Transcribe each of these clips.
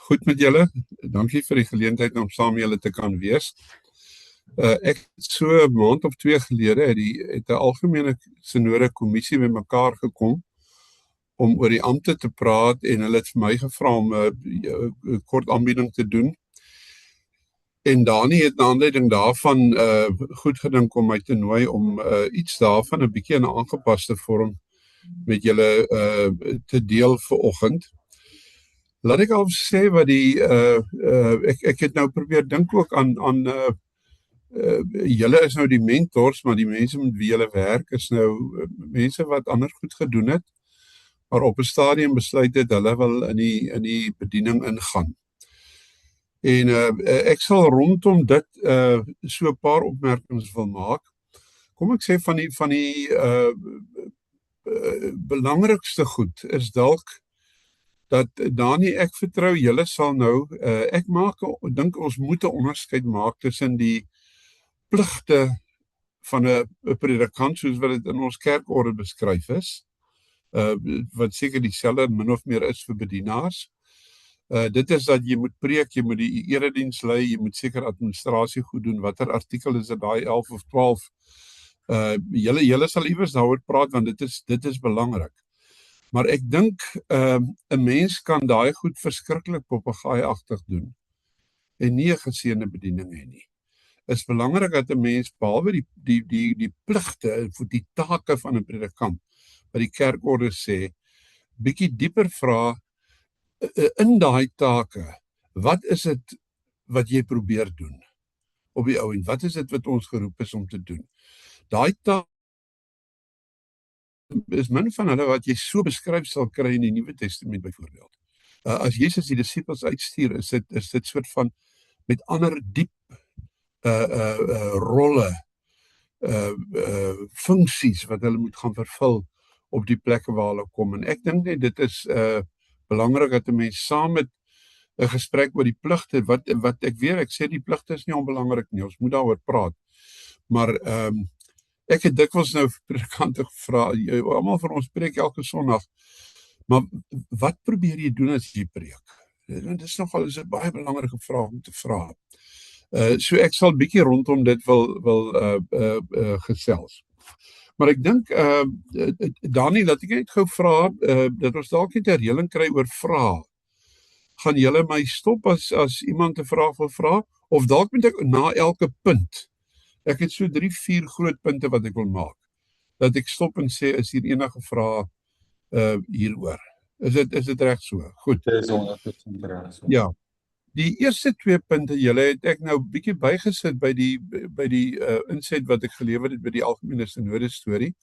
Goed met julle. Dankie vir die geleentheid om saam met julle te kan wees. Ek het so 'n maand of 2 gelede het 'n algemene sinode kommissie met mekaar gekom om oor die ampte te praat en hulle het vir my gevra om 'n kort aanbieding te doen. En Dani het na aanleiding daarvan goed gedink om my te nooi om iets daarvan 'n bietjie in 'n aangepaste vorm met julle te deel vir oggend. Laat ek al sê wat ek het nou probeer dink ook aan julle is nou die mentors, maar die mense met wie julle werk is nou mense wat ander goed gedoen het, maar op 'n stadium besluit het hulle wil in die bediening ingaan. En ek sal rondom dit so 'n paar opmerkings wil maak. Kom ek sê van die belangrikste goed is dalk dat Dani, ek vertrou julle sal nou, ek dink ons moet 'n onderskeid maak tussen die pligte van 'n predikant soos wat dit in ons kerkorde beskryf is, wat seker dieselfde min of meer is vir bedienaars. Dit is dat jy moet preek, jy moet die erediens lei, jy moet seker administrasie goed doen. Watter artikel is dit, daai 11 of 12? Julle sal iewers daaroor praat, want dit is belangrik. Maar ek dink 'n mens kan daai goed verskriklik papegaaiagtig doen en nie 'n geseënde bediening hê nie. Is belangrik dat 'n mens behalwe die pligte vir die take van 'n predikant wat die kerkorde sê, bietjie dieper vra in daai take, wat is dit wat jy probeer doen op die ou end? Wat is dit wat ons geroep is om te doen? Daai take is min van hulle wat jy so beskryf sal kry in die Nuwe Testament byvoorbeeld. As Jesus die disippels uitstuur, is dit soort van met ander diep rolle, funksies wat hulle moet gaan vervul op die plekke waar hulle kom. En ek dink net dit is belangrik dat 'n mens saam met 'n gesprek oor die pligte, wat ek sê die pligte is nie onbelangrik nie, ons moet daaroor praat. Maar ek het dikwels nou vir predikante gevra, almal van ons preek elke Sondag, maar wat probeer jy doen as jy preek? Dit is nogal 'n baie belangrike vraag om te vra. So ek sal bietjie rondom dit wil gesels. Maar ek dink, Dani, laat ek net gou vra, dat ons dalk net 'n reëling kry oor vrae. Gaan julle my stop as iemand 'n vraag wil vra? Of dalk moet ek na elke punt, ek het so 3-4 groot punte wat ek wil maak, dat ek stop en sê, is hier enige vrae hieroor? Is dit reg so? Goed. Dit is 100% reg so. Ja. Die eerste 2 punte julle het ek nou bietjie bygesit by die inset wat ek gelewer het by die algemene sinode storie,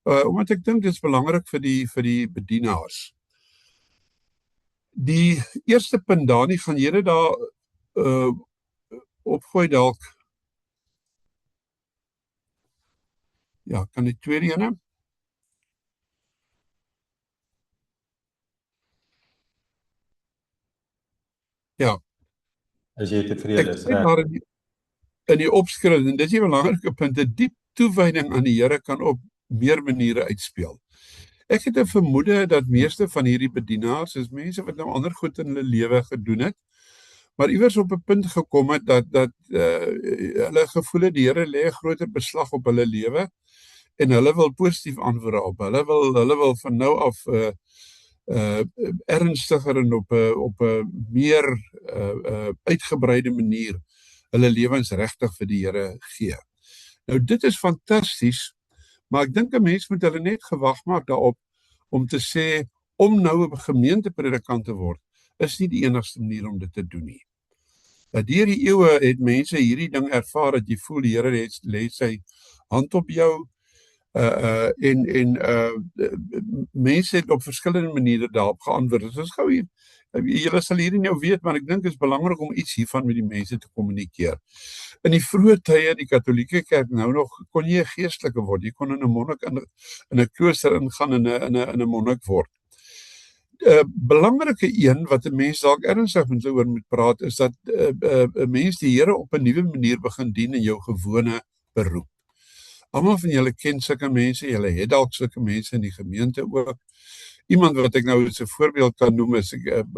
omdat ek dink dit is belangrik vir die bedienaars. Die eerste punt, Dani, gaan jy dit daar opgooi dalk? Ja, kan die tweede ene? Ja. As jy tevrede is, reg. In die opskrif, en dis die belangrike punt, 'n diep toewyding aan die Here kan op meer maniere uitspeel. Ek het 'n vermoede dat meeste van hierdie bedienaars is mense wat nou ander goed in hulle lewe gedoen het, maar iewers op 'n punt gekom het dat hulle gevoel het die Here lê 'n groter beslag op hulle lewe en hulle wil positief antwoord op. Hulle wil van nou af ernstiger en op 'n meer uitgebreide manier hulle lewens regtig vir die Here gee. Nou dit is fantasties, maar ek dink 'n mens moet hulle net gewag maak daarop om te sê, om nou 'n gemeentepredikant te word, is nie die enigste manier om dit te doen nie. Deur die eeue het mense hierdie ding ervaar, dat jy voel die Here lê sy hand op jou, mense het op verskillende maniere daarop geantwoord. Dit is gou hier, julle sal hierdie nou weet, maar ek dink dit is belangrik om iets hiervan met die mense te kommunikeer. In die vroeë tye, die Katolieke Kerk nou nog, kon jy 'n geestelike word. Jy kon in 'n monnik in 'n klooster ingaan en in 'n monnik word. Belangrike een wat 'n mens dalk ernstig met oor moet praat, is dat 'n mens die Here op 'n nuwe manier begin dien in jou gewone beroep. Almal van julle ken sulke mense, julle het dalk sulke mense in die gemeente ook. Iemand wat ek nou as 'n voorbeeld kan noem is,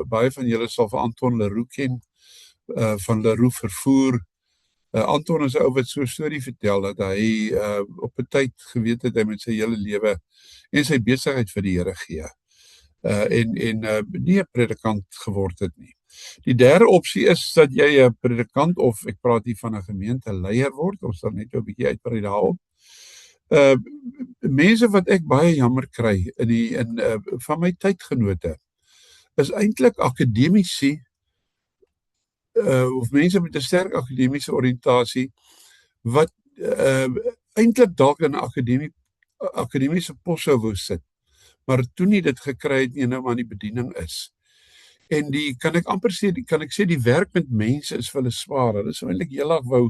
baie van julle sal vir Anton Leroux ken, van Leroux Vervoer. Anton is 'n ou wat so 'n storie vertel, dat hy op 'n tyd geweet het hy met sy hele lewe en sy besigheid vir die Here gee. En nie 'n predikant geword het nie. Die derde opsie is dat jy 'n predikant of ek praat hier van 'n gemeenteleier word, ons sal net 'n bietjie uitbrei daarop. Mense wat ek baie jammer kry van my tydgenote is eintlik akademici, of mense met 'n sterk akademiese oriëntasie wat eintlik dalk in 'n akademiese pos sou wou sit, maar toe nie dit gekry het nie, nou maar in die bediening is. En kan ek sê die werk met mense is vir hulle swaar. Hulle sou eintlik heeldag wou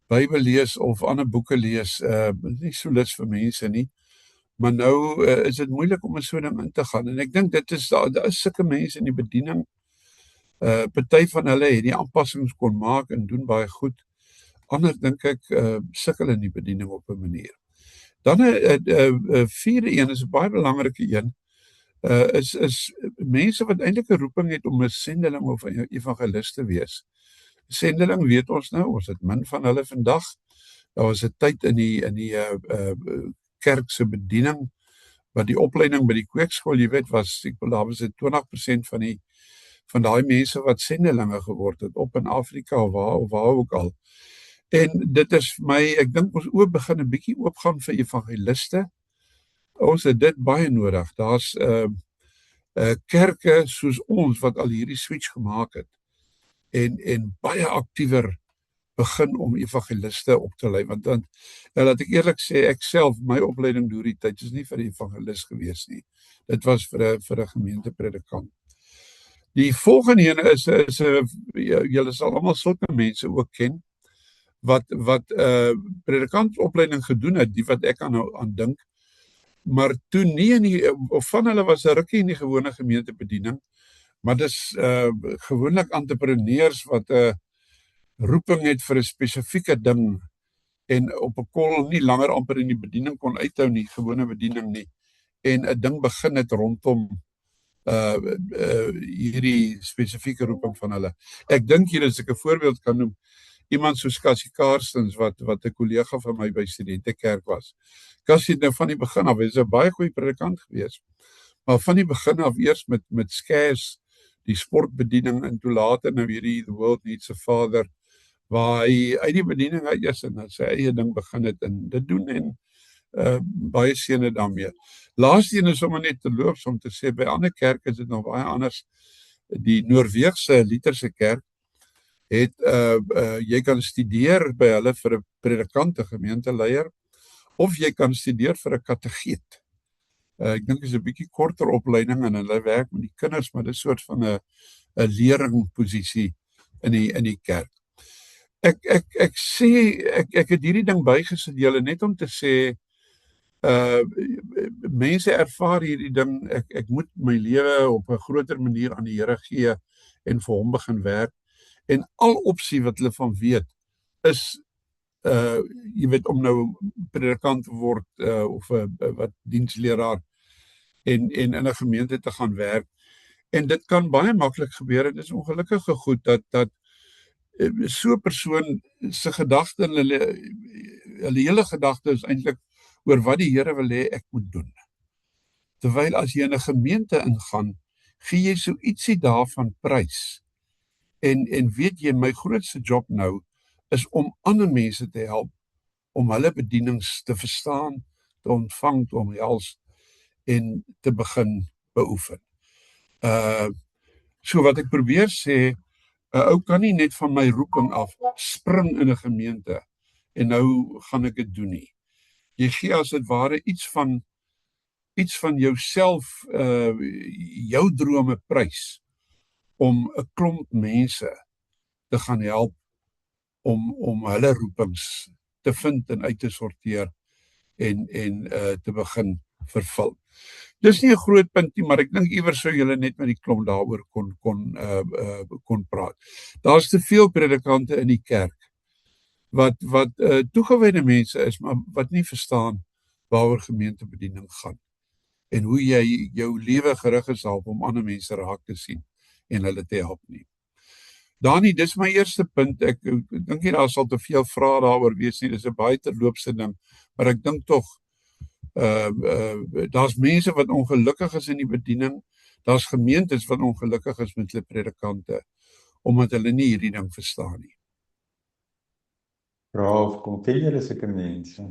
Bybel lees of ander boeke lees, nie so lus vir mense nie. Maar nou is dit moeilik om in so 'n ding in te gaan. En ek dink daar is sulke mense in die bediening. Party van hulle het die aanpassings kon maak en doen baie goed. Ander dink ek sukkel in die bediening op 'n manier. Dan 'n vierde een is 'n baie belangrike een. Is mense wat eintlik 'n roeping het om 'n sendeling of 'n evangelis te wees. Sendeling weet ons nou, ons het min van hulle vandag. Daar was 'n tyd in die kerk se bediening, wat die opleiding by die kweekskool, jy weet, daar was 20% van daai mense wat sendelinge geword het, op in Afrika of waar ook al. En dit is vir my, ek dink ons begin 'n bietjie oopgaan vir evangeliste. Ons het dit baie nodig. Daar's kerke soos ons wat al hierdie switch gemaak het en baie aktiewer begin om evangeliste op te lei, want dan laat ek eerlik sê, ek self, my opleiding deur die tyd is nie vir 'n evangelis gewees nie. Dit was vir 'n gemeentepredikant. Die volgende ene is julle sal almal sulke mense ook ken wat predikantopleiding gedoen het, die wat ek aan dink, maar toe nie of van hulle was 'n rukkie in die gewone gemeentebediening, maar dis gewoonlik entrepreneurs wat 'n roeping het vir 'n spesifieke ding en op 'n kol nie langer amper in die bediening kon uithou nie, gewone bediening nie, en 'n ding begin het rondom hierdie spesifieke roeping van hulle. Ek dink hier as ek 'n voorbeeld kan noem, iemand soos Cassie Karstens wat 'n kollega van my by Studentekerk was. Cassie het nou van die begin af, hy is 'n baie goeie predikant gewees, maar van die begin af eers met Scares, die sportbediening, en toe later nou hierdie The World Needs a Father, waar hy uit die bediening uit is en sy eie ding begin het en dit doen en baie seëne daarmee. Laaste een is om net te loops om te sê, by ander kerke is dit nog baie anders. Die Noorweegse Lutherse kerk het jy kan studeer by hulle vir 'n predikant, 'n gemeenteleier, of jy kan studeer vir 'n kategeet. Ek dink dit is 'n bietjie korter opleiding en hulle werk met die kinders, maar dit is soort van 'n leerlingposisie in die kerk. Ek sê ek het hierdie ding bygesit julle net om te sê mense ervaar hierdie ding, ek moet my lewe op 'n groter manier aan die Here gee en vir hom begin werk. En al opsie wat hulle van weet is jy weet, om nou predikant te word of wat diensleraar en in 'n gemeente te gaan werk. En dit kan baie maklik gebeur en dit is ongelukkige goed dat so 'n persoon se gedagte en hulle hele gedagte is eintlik oor wat die Here wil hê ek moet doen. Terwyl as jy in 'n gemeente ingaan, gee jy so ietsie daarvan prys. En weet jy, my grootste job nou is om ander mense te help om hulle bedienings te verstaan, te ontvang, te omhels en te begin beoefen. So wat ek probeer sê, 'n ou kan nie net van my roeping af spring in 'n gemeente en nou gaan ek dit doen nie. Jy gee as dit ware iets van jouself, jou drome prys om 'n klomp mense te gaan help om hulle roepings te vind en uit te sorteer en te begin vervul. Dis nie 'n groot punt nie, maar ek dink iewers sou julle net met die klomp daaroor kon praat. Daar's te veel predikante in die kerk wat toegewyde mense is, maar wat nie verstaan waaroor gemeentebediening gaan. en hoe jy jou lewe gerig is om ander mense raak te sien en hulle te help nie. Dani, dis my eerste punt. Ek dink nie daar sal te veel vrae daaroor wees nie. Dis 'n baie terloopse ding, maar ek dink tog daar's mense wat ongelukkig is in die bediening. Daar's gemeentes wat ongelukkig is met hulle predikante omdat hulle nie hierdie ding verstaan nie. Raaf, kom ken julle sulke mense?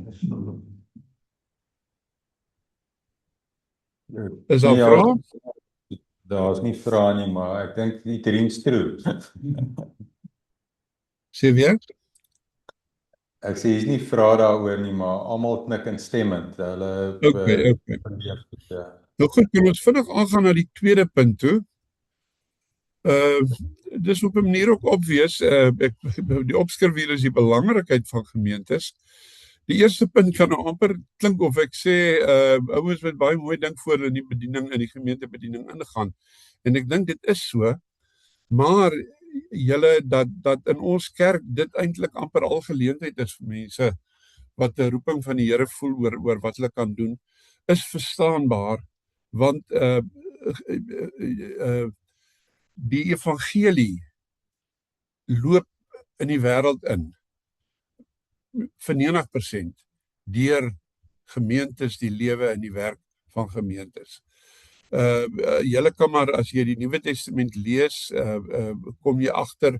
Is daar vrae? Daar's nie vrae nie, maar ek dink die Drienstroop. Sê weer? Ek sê hier's nie vrae daaroor nie, maar almal knik instemmend. Hulle Okay. ja. Nou goed, kan ons vinnig aangaan na die tweede punt toe. Dis op 'n manier ook obvious. Die opskrif hier is die belangrikheid van gemeentes. Die eerste punt kan amper klink of ek sê ouens wat baie mooi dink voor in die bediening in die gemeentebediening ingaan. En ek dink dit is so, maar julle dat in ons kerk dit eintlik amper al geleentheid is vir mense wat 'n roeping van die Here voel oor wat hulle kan doen, is verstaanbaar, want die evangelie loop in die wêreld in vir 90% deur gemeentes, die lewe en die werk van gemeentes. Julle kan maar as jy die Nuwe Testament lees, kom jy agter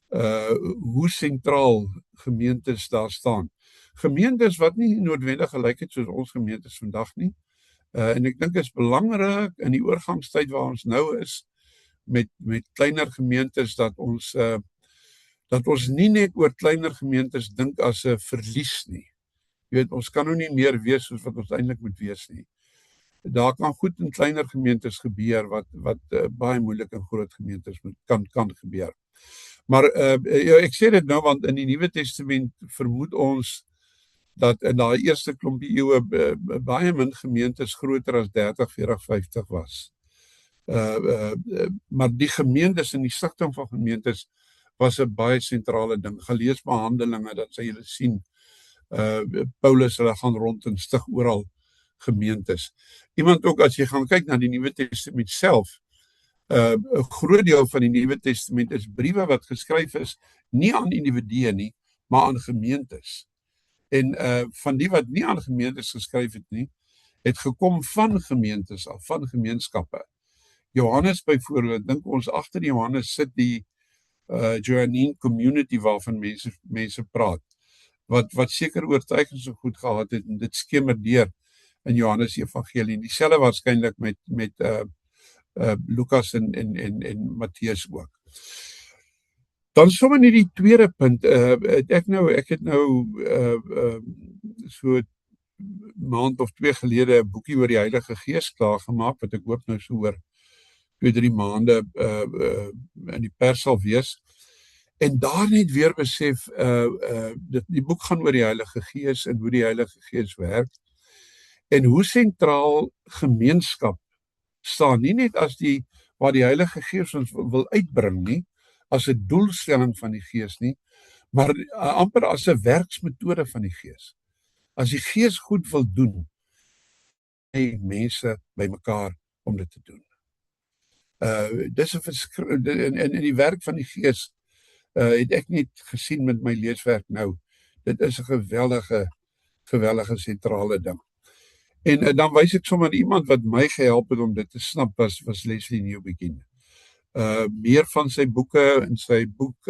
hoe sentraal gemeentes daar staan. Gemeentes wat nie noodwendig gelyk het soos ons gemeentes vandag nie. En ek dink dit is belangrik in die oorgangstyd waar ons nou is met kleiner gemeentes dat ons nie net oor kleiner gemeentes dink as 'n verlies nie. Jy weet, ons kan nou nie meer wees soos wat ons eintlik moet wees nie. Daar kan goed in kleiner gemeentes gebeur wat baie moeilik in groot gemeentes kan gebeur. Maar ek sê dit nou want in die Nuwe Testament vermoed ons dat in daai eerste klompie eeue baie min gemeentes groter as 30, 40, 50 was. Maar die gemeentes en die stigting van gemeentes was 'n baie sentrale ding. Gelees maar Handelinge, dan sal julle sien Paulus hulle gaan rond en stig oral gemeentes. Iemand ook as jy gaan kyk na die Nuwe Testament self, 'n groot deel van die Nuwe Testament is briewe wat geskryf is nie aan individue nie, maar aan gemeentes. En van die wat nie aan gemeentes geskryf het nie, het gekom van gemeentes af, van gemeenskappe. Johannes byvoorbeeld, dink ons agter Johannes sit die Johannine community waarvan mense praat, wat seker oortuiging so goed gehad het en dit skemer deur in Johannes Evangelie. Dieselfde waarskynlik met Lukas en Matteus ook. Dan sommer net die tweede punt. Ek het nou so 'n maand of 2 gelede 'n boekie oor die Heilige Gees klaar gemaak wat ek hoop nou so oor 2-3 maande in die pers sal wees. En daar net weer besef die boek gaan oor die Heilige Gees en hoe die Heilige Gees werk. En hoe sentraal gemeenskap staan, nie net as waar die Heilige Gees ons wil uitbring nie, as 'n doelstelling van die Gees nie, maar amper as 'n werksmetode van die Gees. As die Gees goed wil doen, hy mense bymekaar om dit te doen. Dis 'n in die werk van die Gees het ek net gesien met my leeswerk nou. Dit is 'n geweldige sentrale ding. En dan wys ek sommer iemand wat my gehelp het om dit te snap was Leslie Newbegin. Meer van sy boeke in sy boek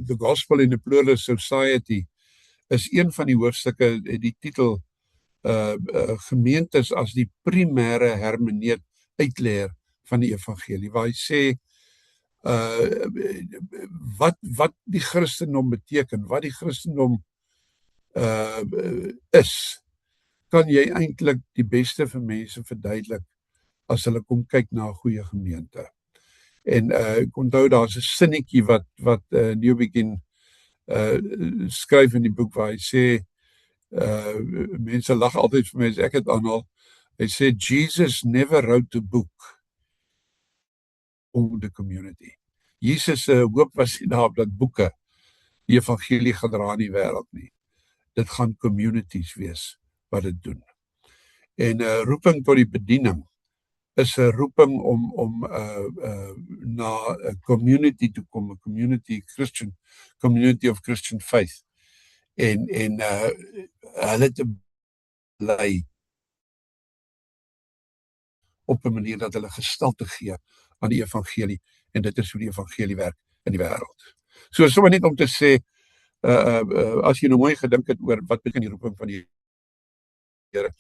The Gospel in a Pluralist Society is een van die hoofstukke, die titel gemeentes as die primêre hermeneut uitleer van die evangelie, waar hy sê wat die Christendom beteken, wat die Christendom is, kan jy eintlik die beste vir mense verduidelik as hulle kom kyk na 'n goeie gemeente. En ek onthou daar's 'n sinnetjie wat Newbegin skryf in die boek waar hy sê mense lag altyd vir my as ek dit aanhaal. Hy sê Jesus never wrote a book on the community. Jesus se hoop was nie daarop dat boeke die evangelie gaan dra in die wêreld nie. Dit gaan communities wees wat dit doen. En 'n roeping tot die bediening is 'n roeping om na 'n community toe kom, 'n community of Christian faith. En hulle te lei op 'n manier dat hulle gestalte gee aan die evangelie, en dit is hoe die evangelie werk in die wêreld. So sommer net om te sê, as jy nou mooi gedink het oor wat beteken die roeping van die Here,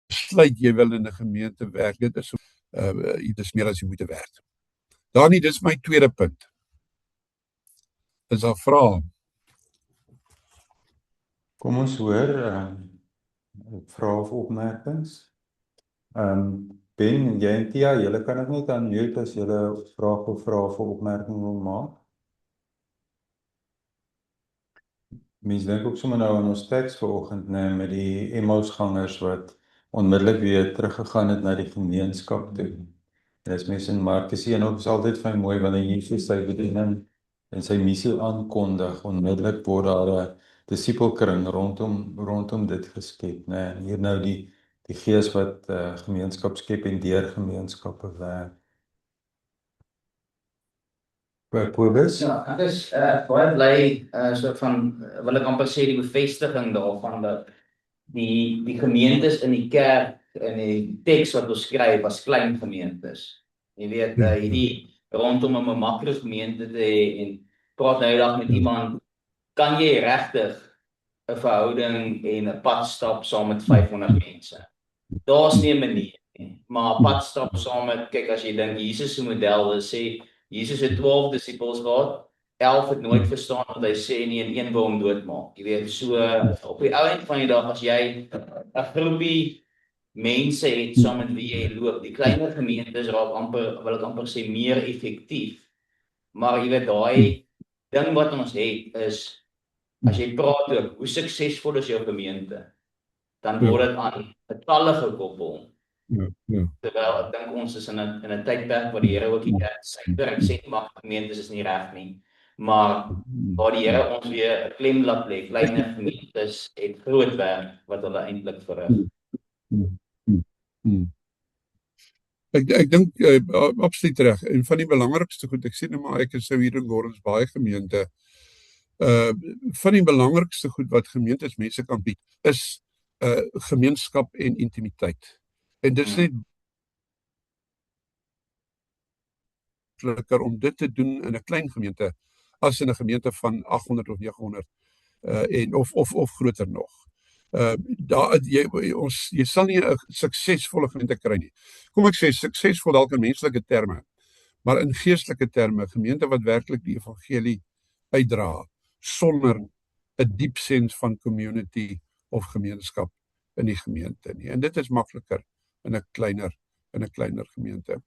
besluit jy wil in 'n gemeente werk, dit is meer as jy moet werk. Danie, dis my tweede punt. Is daar vrae? Kom ons hoor vrae of opmerkings. Ben, jy en Tia, julle kan ek net unmute as julle vrae of opmerking wil maak. Mens dink ook sommer nou aan ons teks vanoggend, né, met die Emmausgangers wat onmiddellik weer teruggegaan het na die gemeenskap toe. En as mens in Markus 1 ook is altyd vir mooi wanneer Jesus sy bediening en sy missie aankondig, onmiddellik word daar 'n disipelkring rondom dit geskep, né. Hier nou die Gees wat gemeenskap skep en deur gemeenskappe werk. Kobus? Ja, ek is baie bly soort van, wil ek amper sê, die bevestiging daarvan dat die gemeentes in die kerk, in die teks wat ons skryf, as klein gemeentes. Jy weet, hierdie rondom 'n makrogemeente te hê en praat nou die dag met iemand, kan jy regtig 'n verhouding en 'n pad stap saam met 500 mense? Daar's nie 'n manier nie, maar 'n pad stap saam met, kyk, as jy dink Jesus se model wil sê, Jesus het 12 disippels gehad, 11 het nooit verstaan wat hy sê nie, en een wou hom doodmaak. Jy weet, so op die ou end van die dag, as jy 'n groepie mense het saam met wie jy loop, die kleiner gemeentes raak amper, wil ek amper sê, meer effektief. Maar jy weet, daai ding wat ons het is, as jy praat oor hoe suksesvol is jou gemeente, dan word dit aan getalle gekoppel. Terwyl ek dink ons is in 'n tydperk waar die Here ook die kerk syfer, ek sê nie mag gemeentes is nie reg nie, maar waar die Here ons weer 'n klem laat lê, kleiner gemeentes het groot werk wat hulle eintlik verrig. Ek dink absoluut reg. En van die belangrikste goed, ek sê nou maar ek is nou hier in Gordons Bay gemeente. Van die belangrikste goed wat gemeentes mense kan bied, is gemeenskap en intimiteit. En dit is net makliker om dit te doen in 'n klein gemeente as in 'n gemeente van 800 of 900 of groter nog. Jy sal nie 'n suksesvolle gemeente kry nie. Kom ek sê suksesvol dalk in menslike terme, maar in geestelike terme, gemeente wat werklik die evangelie uitdra sonder 'n diep sens van community of gemeenskap in die gemeente nie. En dit is makliker in 'n kleiner gemeente.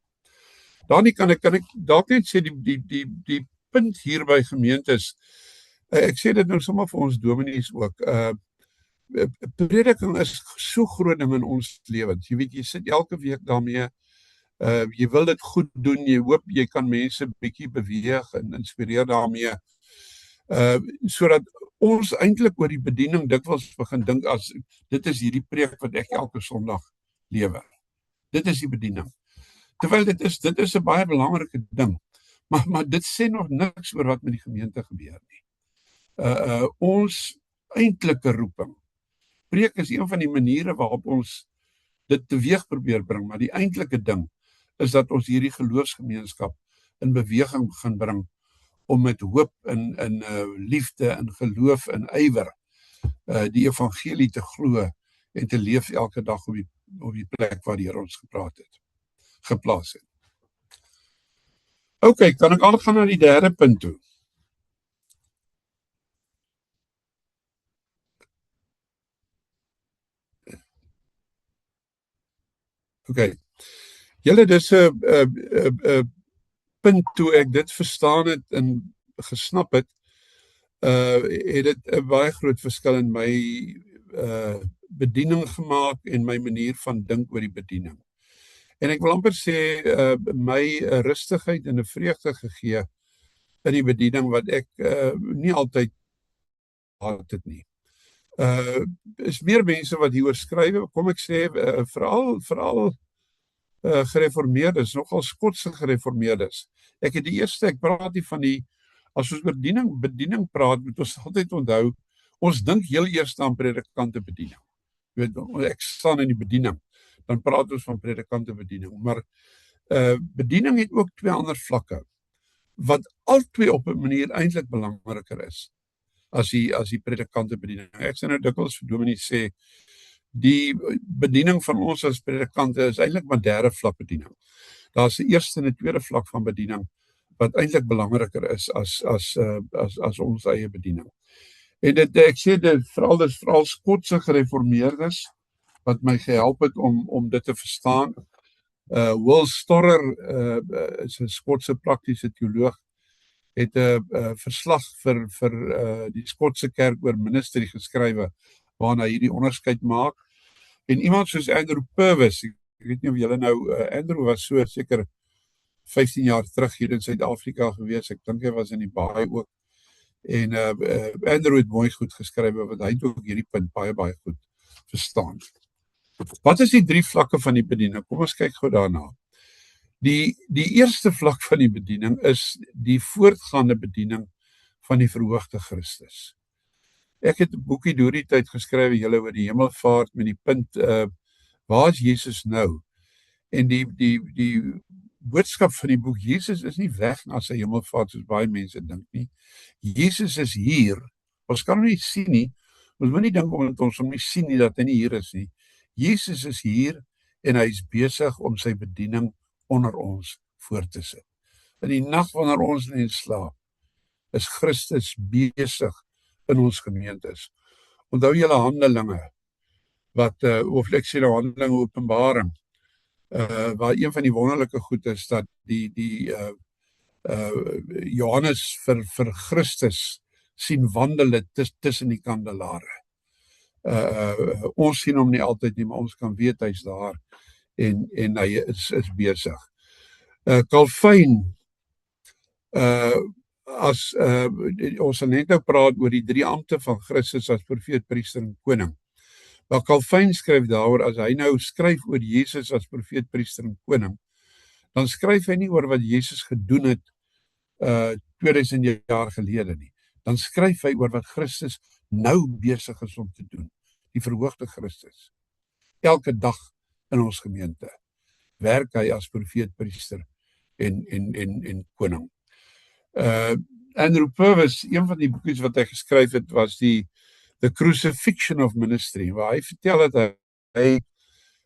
Daarin kan ek dalk net sê die punt hier by gemeentes. Ek sê dit nou sommer vir ons dominees ook. Prediking is so groot ding in ons lewens. Jy weet, jy sit elke week daarmee. Jy wil dit goed doen. Jy hoop jy kan mense bietjie beweeg en inspireer daarmee. Sodat ons eintlik oor die bediening dikwels begin dink as dit is hierdie preek wat ek elke Sondag lewer. Dit is die bediening. Terwyl dit is 'n baie belangrike ding. Maar dit sê nog niks oor wat met die gemeente gebeur nie. Ons eintlike roeping. Preek is een van die maniere waarop ons dit teweeg probeer bring, maar die eintlike ding is dat ons hierdie geloofsgemeenskap in beweging begin bring om met hoop en liefde en geloof en ywer die evangelie te glo en te leef elke dag op die plek waar die Here ons geplaas het. OK, kan ek al gaan na die derde punt toe? OK. Julle, dis 'n punt toe ek dit verstaan het en gesnap het, het dit 'n baie groot verskil in my bediening gemaak en my manier van dink oor die bediening. En ek wil amper sê my rustigheid en 'n vreugde gegee in die bediening wat ek nie altyd gehad het nie. Is meer mense wat hieroor skryf, kom ek sê, veral gereformeerdes, nogal Skotse gereformeerdes. Ek praat nie van die, as ons oor bediening praat, moet ons altyd onthou, ons dink heel eers aan predikante bediening. Ek staan in die bediening, dan praat ons van predikante bediening, maar bediening het ook twee ander vlakke, wat albei op 'n manier eintlik belangriker is, as die predikante bediening. Ek sê nou dikwels vir dominee sê, die bediening van ons as predikante is eintlik maar derde vlak bediening. Daar is 'n eerste en 'n tweede vlak van bediening, wat eintlik belangriker is as ons eie bediening. En ek sê dit veral Skotse gereformeerdes, wat my gehelp het om dit te verstaan. Will Storer is 'n Skotse praktiese teoloog, het 'n verslag vir die Skotse kerk oor ministerie geskrywe, waarna hierdie onderskeid maak. En iemand soos Andrew Purvis, ek weet nie of julle nou, Andrew was so seker 15 jaar terug hier in Suid-Afrika gewees, ek dink hy was in die baie ook, en Andrew het mooi goed geskrywe, want hy het ook hierdie punt baie goed verstaan. Wat is die drie vlakke van die bediening? Kom ons kyk gou daarna. Die eerste vlak van die bediening is die voortgaande bediening van die verhoogde Christus. Ek het 'n boekie deur die tyd geskrywe, julle oor die hemelvaart, met die punt, waar is Jesus nou? En die boodskap van die boek, Jesus is nie weg na sy hemelvaart soos baie mense dink nie. Jesus is hier. Ons kan hom nie sien nie. Ons moet nie dink omdat ons hom nie sien nie, dat hy nie hier is nie. Jesus is hier en hy is besig om sy bediening onder ons voort te sit. In die nag wanneer ons in slaap, is Christus besig in ons gemeentes. Onthou julle Handelinge, wat, of ek sê nou Handelinge Openbaring, waar een van die wonderlike goed is, dat die Johannes vir Christus sien wandel het tussen die kandelare. Ons sien hom nie altyd nie, maar ons kan weet hy's daar, en hy is besig. Calvin, ons sal net nou praat oor die drie ampte van Christus as profeet, priester en koning. Maar Calvin skryf daaroor, as hy nou skryf oor Jesus as profeet, priester en koning, dan skryf hy nie oor wat Jesus gedoen het 2000 jaar gelede nie. Dan skryf hy oor wat Christus nou besig is om te doen. Die verhoogde Christus. Elke dag in ons gemeente werk hy as profeet, priester en koning. Andrew Purvis, een van die boekies wat hy geskryf het, was The Crucifixion of Ministry, waar hy vertel dat hy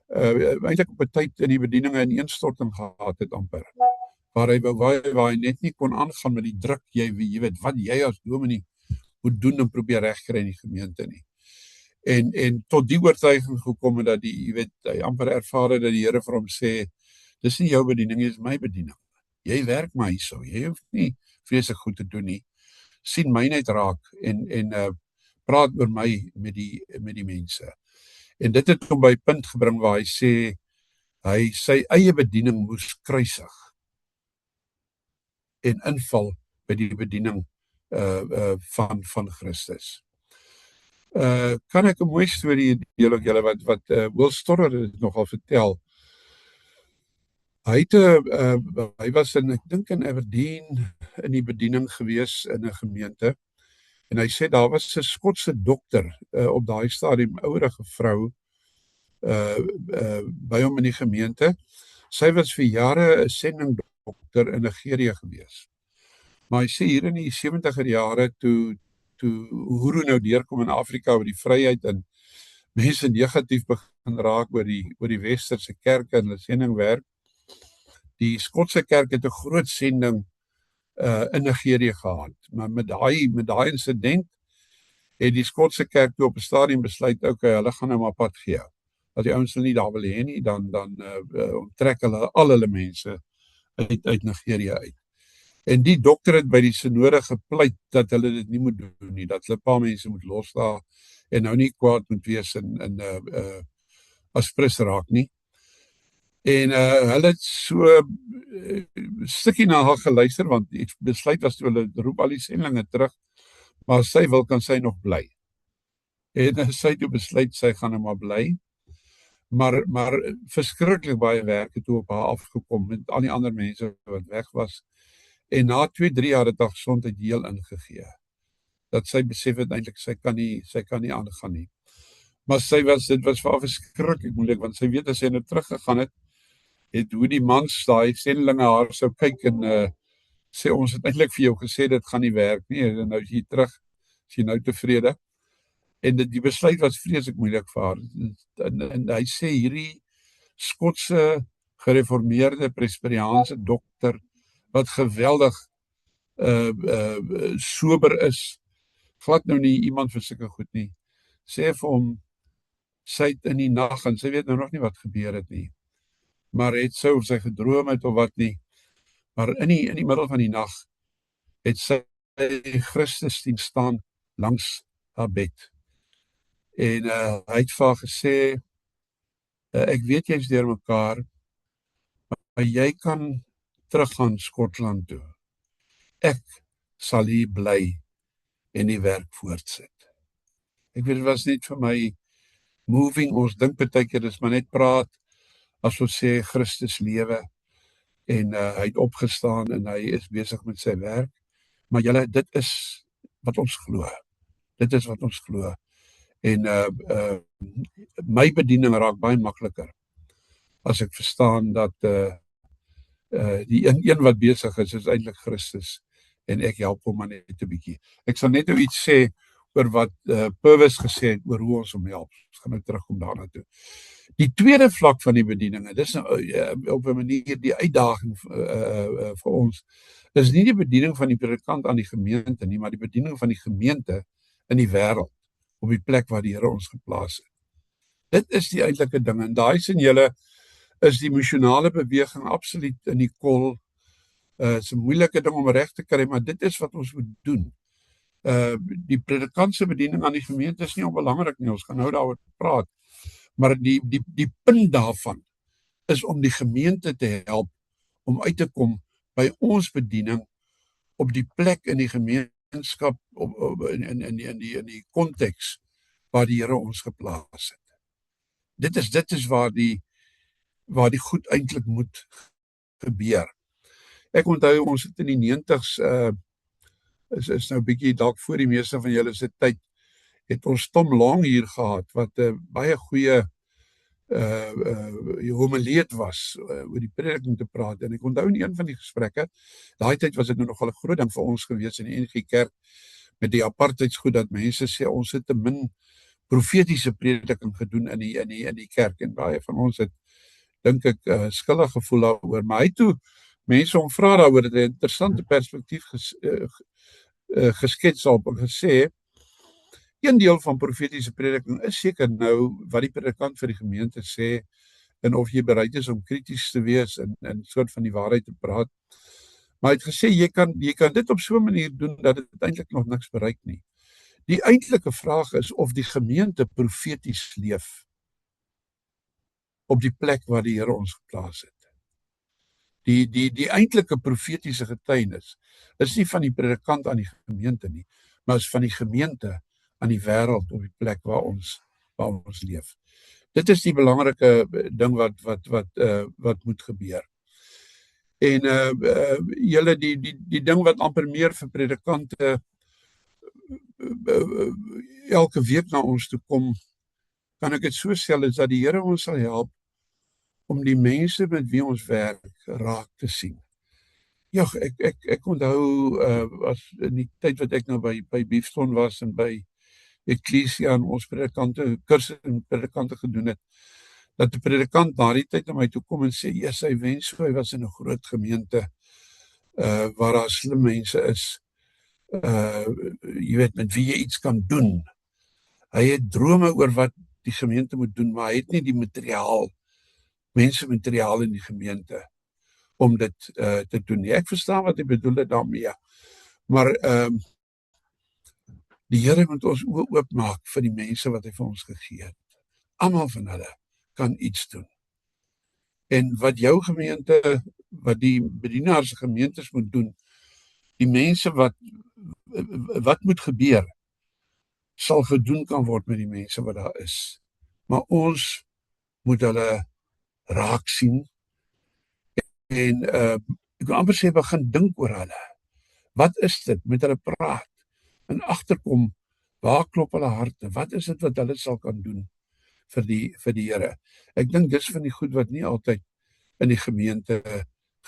eintlik op 'n tyd in die bediening 'n ineenstorting gehad het amper, waar hy net nie kon aangaan met die druk, jy weet, wat jy as dominee moet doen en probeer regkry in die gemeente nie. En tot die oortuiging gekom het dat hy amper ervaar het dat die Here vir hom sê, dis nie jou bediening, dis my bediening. Jy werk maar hierso, jy hoef nie vreeslik goed te doen nie. Sien my net raak en praat oor my met die mense. En dit het hom by 'n punt gebring waar hy sê, hy sy eie bediening moes kruisig en inval by die bediening van Christus. Kan ek 'n mooi storie deel met julle wat Will Storer het nogal vertel. Hy was ek dink in Aberdeen in die bediening gewees in 'n gemeente, en hy sê daar was 'n Skotse dokter op daai stadium, ouerige vrou by hom in die gemeente. Sy was vir jare 'n sendingdokter in Nigerië gewees. Maar hy sê hier in die 70er jare toe Uhuru nou deurkom in Afrika oor die vryheid en mense negatief begin raak oor die westerse kerke en hulle sendingwerk. Die Skotse kerk het 'n groot sending in Nigerië gehad. Maar met daai insident het die Skotse kerk toe op 'n stadium besluit, okay, hulle gaan nou maar pad gee. As die ouens nie daar wil hê nie, dan onttrek hulle al hulle mense uit Nigerië uit. En die dokter het by die synode gepleit dat hulle dit nie moet doen nie, dat hulle 'n paar mense moet los daar en nou nie kwaad moet wees en as fris raak nie. En hulle het so stukkie na haar geluister, want die besluit was toe hulle roep al die sendlinge terug, maar as sy wil, kan sy nog bly. En sy het toe besluit sy gaan nou maar bly. Maar verskriklik baie werk het toe op haar afgekom met al die ander mense wat weg was. En na 2-3 jaar het haar gesondheid heel ingegee. Dat sy besef het eintlik sy kan nie aangaan nie. Maar dit was vir haar verskriklik moeilik, want sy weet as sy nou teruggegaan het hoe die mans daai sendelinge haar sou kyk en sê ons het eintlik vir jou gesê dit gaan nie werk nie, en nou is jy terug, is jy nou tevrede. En die besluit was vreeslik moeilik vir haar. En hy sê hierdie Skotse gereformeerde Presbyteriaanse dokter wat geweldig sober is, glad nou nie iemand vir sulke goed nie, sê vir hom, sy het in die nag, en sy weet nou nog nie wat gebeur het nie, maar het sy of sy gedroom het of wat nie, maar in die middel van die nag het sy Christus sien staan langs haar bed. En hy het vir haar gesê, ek weet jy is deur mekaar, maar jy kan teruggaan Skotland toe. Ek sal hier bly en die werk voortsit. Ek weet, dit was net vir my moving. Ons dink partykeer dis maar net praat, as ons sê Christus lewe, en hy het opgestaan en hy is besig met sy werk. Maar julle, dit is wat ons glo. Dit is wat ons glo. En my bediening raak baie makliker as ek verstaan dat die een wat besig is eintlik Christus, en ek help hom maar net 'n bietjie. Ek sal net nou iets sê oor wat Purvis gesê het oor hoe ons hom help. Ons gaan nou terugkom daarna toe. Die tweede vlak van die bedieninge, dis nou op 'n manier die uitdaging vir ons, is nie die bediening van die predikant aan die gemeente nie, maar die bediening van die gemeente in die wêreld, op die plek waar die Here ons geplaas het. Dit is die eintlike ding, en daai sin julle is die missionale beweging absoluut in die kol. Is 'n moeilike ding om reg te kry, maar dit is wat ons moet doen. Die predikantse bediening aan die gemeente is nie onbelangrik nie, ons gaan nou daaroor praat, maar die punt daarvan is om die gemeente te help om uit te kom by ons bediening op die plek in die gemeenskap, in die konteks waar die Here ons geplaas het. Dit is waar die goed eintlik moet gebeur. Ek onthou ons het in die 90s is nou 'n bietjie dalk voor die meeste van julle se tyd, het ons Tom Long hier gehad wat 'n baie goeie homeleet was oor die prediking te praat. En ek onthou in een van die gesprekke, daai tyd was dit nou nogal 'n groot ding vir ons gewees in die NG Kerk met die apartheidsgoed, dat mense sê ons het te min profetiese prediking gedoen in die kerk, en baie van ons het, dink ek, skuldig gevoel daaroor. Maar hy toe mense om vra daaroor, het 'n interessante perspektief geskets op en gesê, een deel van profetiese prediking is seker nou wat die predikant vir die gemeente sê, en of jy bereid is om krities te wees en soort van die waarheid te praat. Maar hy het gesê, jy kan dit op so 'n manier doen dat dit eintlik nog niks bereik nie. Die eintlike vraag is of die gemeente profeties leef op die plek waar die Here ons geplaas het. Die eintlike profetiese getuienis is nie van die predikant aan die gemeente nie, maar is van die gemeente aan die wêreld op die plek waar ons leef. Dit is die belangrike ding wat moet gebeur. En julle die ding wat amper meer vir predikante elke week na ons toe kom, kan ek dit so stel, is dat die Here ons sal help om die mense met wie ons werk raak te sien. Ja, ek onthou as in die tyd wat ek nou by Beefston was en by Ecclesia en ons predikante kursus en predikante gedoen het, dat die predikant na die tyd na my toe kom en sê, yes, hy wens hy was in 'n groot gemeente waar daar slim mense is, jy weet, met wie jy iets kan doen. Hy het drome oor wat die gemeente moet doen, maar hy het nie die materiaal in die gemeente om dit te doen. Ek verstaan wat hy bedoel het daarmee, maar die Here moet ons oopmaak vir die mense wat hy vir ons gegee het. Almal van hulle kan iets doen. En wat jou gemeente, wat die bedienaars gemeentes moet doen, die mense wat moet gebeur, sal gedoen kan word met die mense wat daar is. Maar ons moet hulle raak sien en ek wil amper sê begin dink oor hulle. Wat is dit? Met hulle praat en agterkom, waar klop hulle harte? Wat is dit wat hulle sal kan doen vir die Here? Ek dink dis van die goed wat nie altyd in die gemeente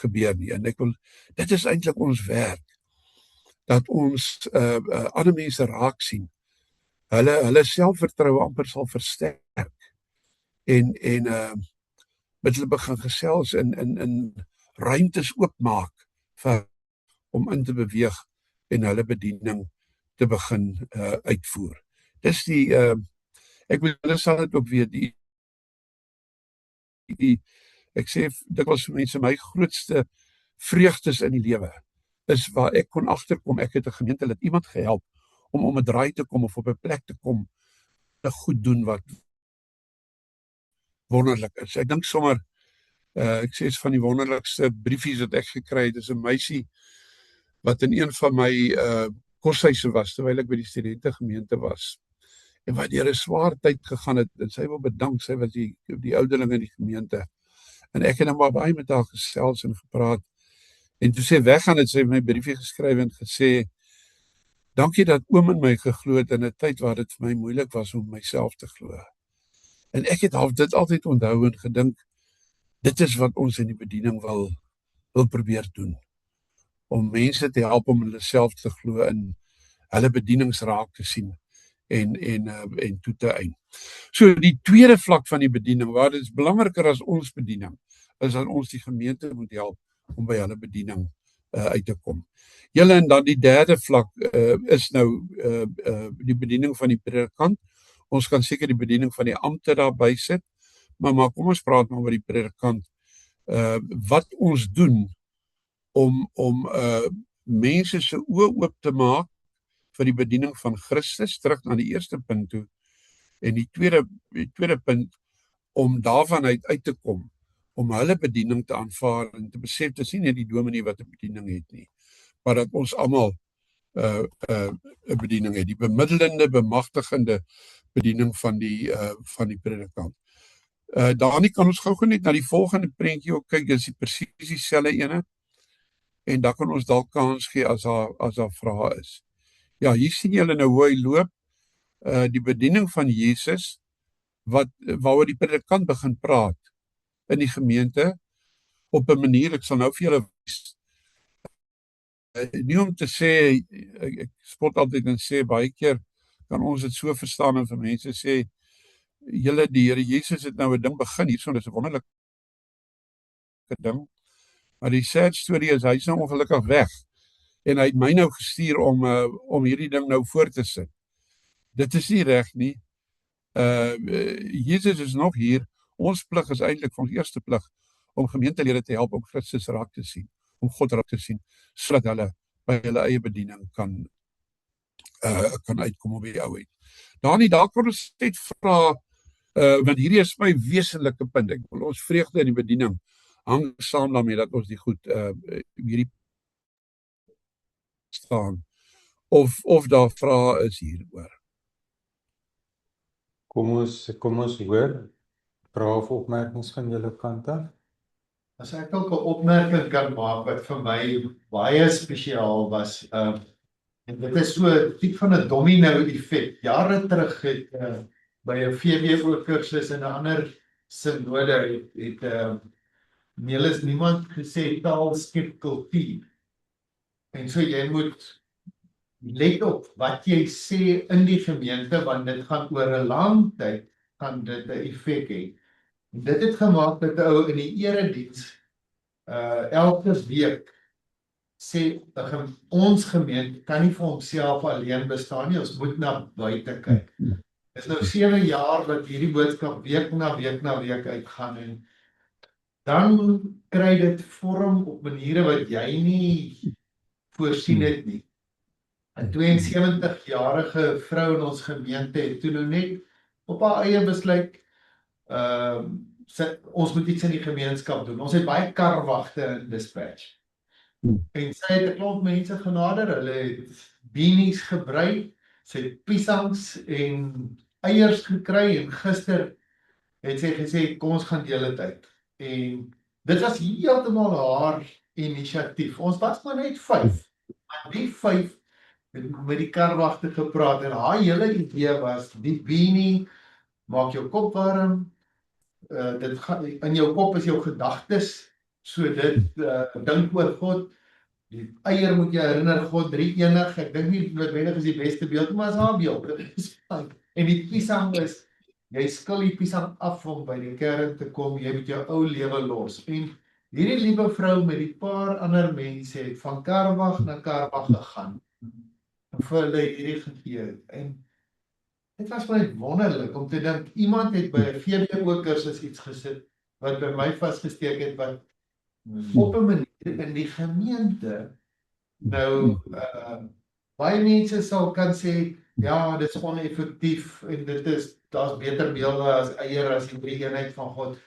gebeur nie. En dit is eintlik ons werk, dat ons ander mense raak sien. Hulle selfvertroue amper sal versterk en met hulle begin gesels in ruimtes oopmaak vir om in te beweeg en hulle bediening te begin uitvoer. Dis ek wil hulle sal dit ook weet, ek sê dikwels vir mense, my grootste vreugdes in die lewe is waar ek kon agterkom, ek het 'n gemeente, het iemand gehelp om 'n draai te kom of op 'n plek te kom, te goed doen wat wonderlik is. Ek dink sommer, ek sê is van die wonderlikste briefies wat ek gekry het, is 'n meisie wat in een van my koshuise was, terwyl ek by die studentegemeente was, en wat deur 'n swaar tyd gegaan het, en sy wil bedank, sy was die ouderling in die gemeente, en ek het dan maar baie met haar gesels en gepraat, en toe sy weggaan het, sy my briefie geskryf en gesê, dankie dat oom in my geglo het in 'n tyd waar dit vir my moeilik was om myself te glo. En ek het dit altyd onthou en gedink, dit is wat ons in die bediening wil probeer doen, om mense te help om hulle self te glo en hulle bedieningsraak te sien en toe te eien. So die tweede vlak van die bediening, waar dit is belangriker as ons bediening, is dat ons die gemeente moet help om by hulle bediening uit te kom. Julle, en dan die derde vlak is nou die bediening van die predikant. Ons kan seker die bediening van die ampte daarby sit, maar kom ons praat maar oor die predikant. Wat ons doen om mense se oë oop te maak vir die bediening van Christus, terug na die eerste punt toe, en die tweede punt, om daarvan uit te kom, om hulle bediening te aanvaar en te besef, dit is nie net die dominee wat 'n bediening het nie, maar dat ons almal 'n bediening het, die bemiddelende, bemagtigende bediening van die predikant. Daarin kan ons gou net na die volgende prentjie ook kyk, dis presies dieselfde ene, en dan kan ons dalk kans gee as daar vrae is. Ja, hier sien julle nou hoe hy loop, die bediening van Jesus, waaroor die predikant begin praat in die gemeente, op 'n manier, ek sal nou vir julle wys, nie om te sê, ek spot altyd en sê, baie keer kan ons dit so verstaan en vir mense sê, julle, die Here Jesus het nou 'n ding begin, hierso, dis 'n wonderlike ding, maar die sad story is, hy is nou ongelukkig weg, en hy het my nou gestuur om hierdie ding nou voort te sit. Dit is nie reg nie. Jesus is nog hier. Ons plig is eintlik van eerste plig om gemeentelede te help om Christus raak te sien, om God raak te sien, sodat hulle by hulle eie bediening kan uitkom op die ou uit. Daar kan ons net vra, want hierdie is my wesenlike punt. Ek wil ons vreugde in die bediening hang saam daarmee dat ons die goed hierdie staan, of daar vrae is hieroor. Kom ons hoor, vrae of opmerkings van julle kant af. As ek ook 'n opmerking kan maak wat vir my baie spesiaal was, en dit is so 'n tipe van 'n domino effek. Jare terug het by 'n VWO kursus en 'n ander sinode het niemand gesê taal skep kultuur. En so jy moet let op wat jy sê in die gemeente, want dit gaan oor 'n lang tyd, kan dit 'n effek hê. Dit het gemaak dat ou in die erediens elke week sê, ons gemeente kan nie vir homself alleen bestaan nie, ons moet na buite kyk. Dit is nou 7 jaar wat hierdie boodskap week na week uitgaan, en dan kry dit vorm op maniere wat jy nie voorsien het nie. 'n 72-jarige vrou in ons gemeente het toe nou net op haar eie besluit, ons moet iets in die gemeenskap doen. Ons het baie karwagte in dispatch. En sy het 'n klomp mense genader, hulle het beanies gebrei, sy het piesangs en eiers gekry en gister het sy gesê kom ons gaan deel dit uit. En dit was heeltemal haar inisiatief. Ons was maar net 5. Maar die 5 het met die karwagte gepraat en haar hele idee was die beanie maak jou kop warm. Dit gaan in jou kop is jou gedagtes, so dit dink oor God. Die eier moet jy herinner God drie enig. Ek dink nie noodwendig is die beste beeld, maar as haar beeld. En die piesang is, jy skil die piesang af om by die kern te kom, jy moet jou ou lewe los. En hierdie liewe vrou met die paar ander mense het van karwag na karwag gegaan. En vir hulle hierdie gegee. En dit was baie wonderlik om te dink, iemand het by 'n VBO kursus iets gesit, wat by my vasgesteek het, wat op 'n manier in die gemeente, nou, baie mense sal kan sê, ja, dit is oneffektief, en daar's beter beelde as eier, as die drie eenheid van God,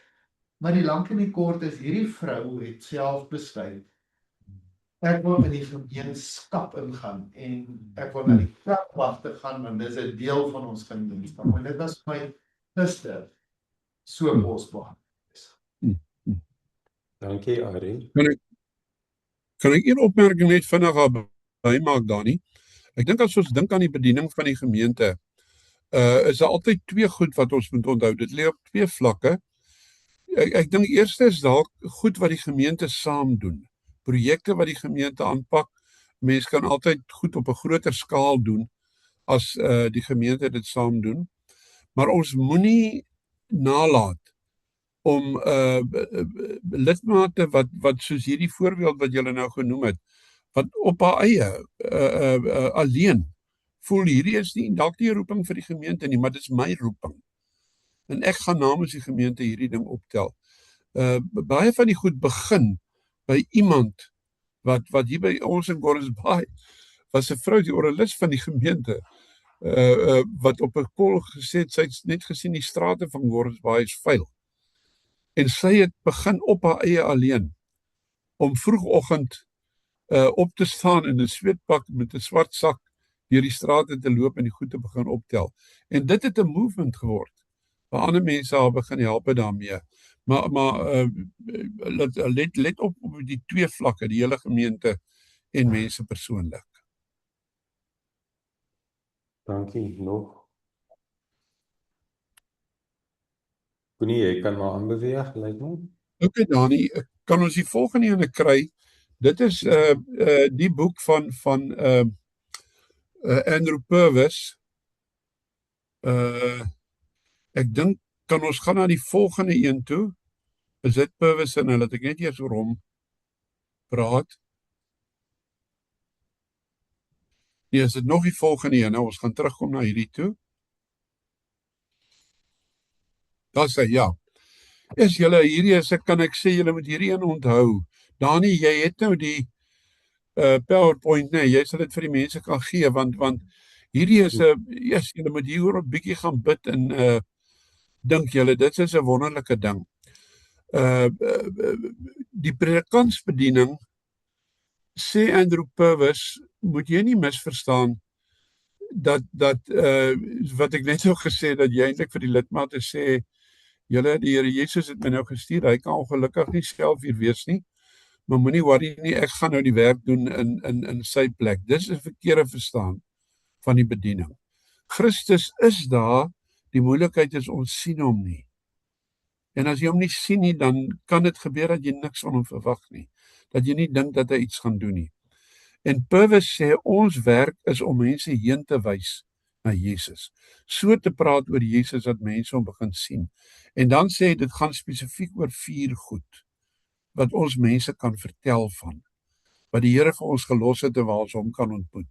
maar die lank en die kort is, hierdie vrou het self besluit, ek wil in die gemeenskap ingaan, en ek wil na die kerkwagte gaan, want dit is 'n deel van ons gemeenskap, en dit was my gister so kosbaar. Dankie, Arie. Kan ek een opmerking net vinnig bymaak, Dani? Ek dink as ons dink aan die bediening van die gemeente, is daar altyd twee goed wat ons moet onthou. Dit lê op twee vlakke. Ek dink eerste is dalk goed wat die gemeente saam doen. Projekte wat die gemeente aanpak. Mense kan altyd goed op 'n groter skaal doen as die gemeente dit saam doen. Maar ons moenie nalat om lidmate wat soos hierdie voorbeeld wat julle nou genoem het, wat op haar eie alleen voel, hierdie is nie dalk nie 'n roeping vir die gemeente nie, maar dit is my roeping. En ek gaan namens die gemeente hierdie ding optel. Baie van die goed begin by iemand wat hier by ons in Gordons Bay was 'n vrou, die oralis van die gemeente, wat op 'n kol gesê het, sy het net gesien die strate van Gordons Bay is vuil. En sy het begin op haar eie alleen om vroegoggend op te staan in 'n sweetpak met 'n swart sak deur die strate te loop en die goed te begin optel. En dit het 'n movement geword, waar ander mense haar begin help daarmee. Maar let op die twee vlakke, die hele gemeente en mense persoonlik. Dankie, nog. Koenie, jy kan maar aanbeweeg, lyk my. Okay, Dani, kan ons die volgende ene kry? Dit is die boek van Andrew Purvis. Ek dink, kan ons gaan na die volgende een toe? Is dit Purvis en laat ek net eers oor hom praat? Nee, is dit nog die volgende een? Nou, ons gaan terugkom na hierdie toe. Daar sê, ja. Is julle, hierdie is, kan ek sê, julle moet hierdie een onthou. Dani, jy het nou die PowerPoint, nee, jy sal dit vir die mense kan gee, want hierdie is, julle moet hier 'n bietjie gaan bid en dink julle, dit is 'n wonderlike ding. Die predikantsbediening, sê Andrew Purvis, moet jy nie misverstaan, dat wat ek net nou gesê, dat jy eintlik vir die lidmate sê, julle, die Here Jesus het my nou gestuur, hy kan ongelukkig nie self hier wees nie, maar moenie worry nie, ek gaan nou die werk doen in sy plek. Dis 'n verkeerde verstaan van die bediening. Christus is daar, die moeilikheid is ons sien hom nie. En as jy hom nie sien nie, dan kan dit gebeur dat jy niks van hom verwag nie. Dat jy nie dink dat hy iets gaan doen nie. En Purvis sê, ons werk is om mense heen te wys na Jesus. So te praat oor Jesus, dat mense hom begin sien. En dan sê hy, dit gaan spesifiek oor 4 goed, wat ons mense kan vertel van, wat die Here vir ons gelos het en waar ons hom kan ontmoet.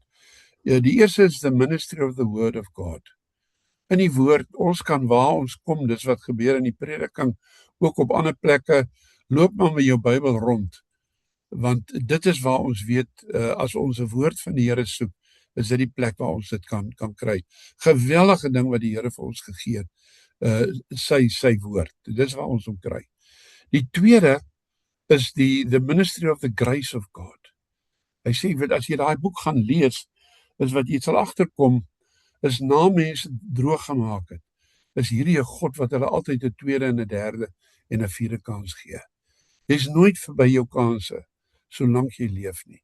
Die eerste is the ministry of the word of God. In die woord, ons kan waar ons kom, dis wat gebeur in die prediking, ook op ander plekke, loop maar met jou Bybel rond, want dit is waar ons weet, as ons 'n woord van die Here soek, is dit die plek waar ons dit kan kry. Geweldige ding wat die Here vir ons gegee het, sy woord, dit is waar ons hom kry. Die tweede is the ministry of the grace of God. Hy sê, as jy daai boek gaan lees, is wat jy sal agterkom, is na mense droog gemaak het, is hierdie 'n God wat hulle altyd 'n tweede en 'n derde en 'n vierde kans gee. Jy's nooit verby jou kanse, solank jy leef nie.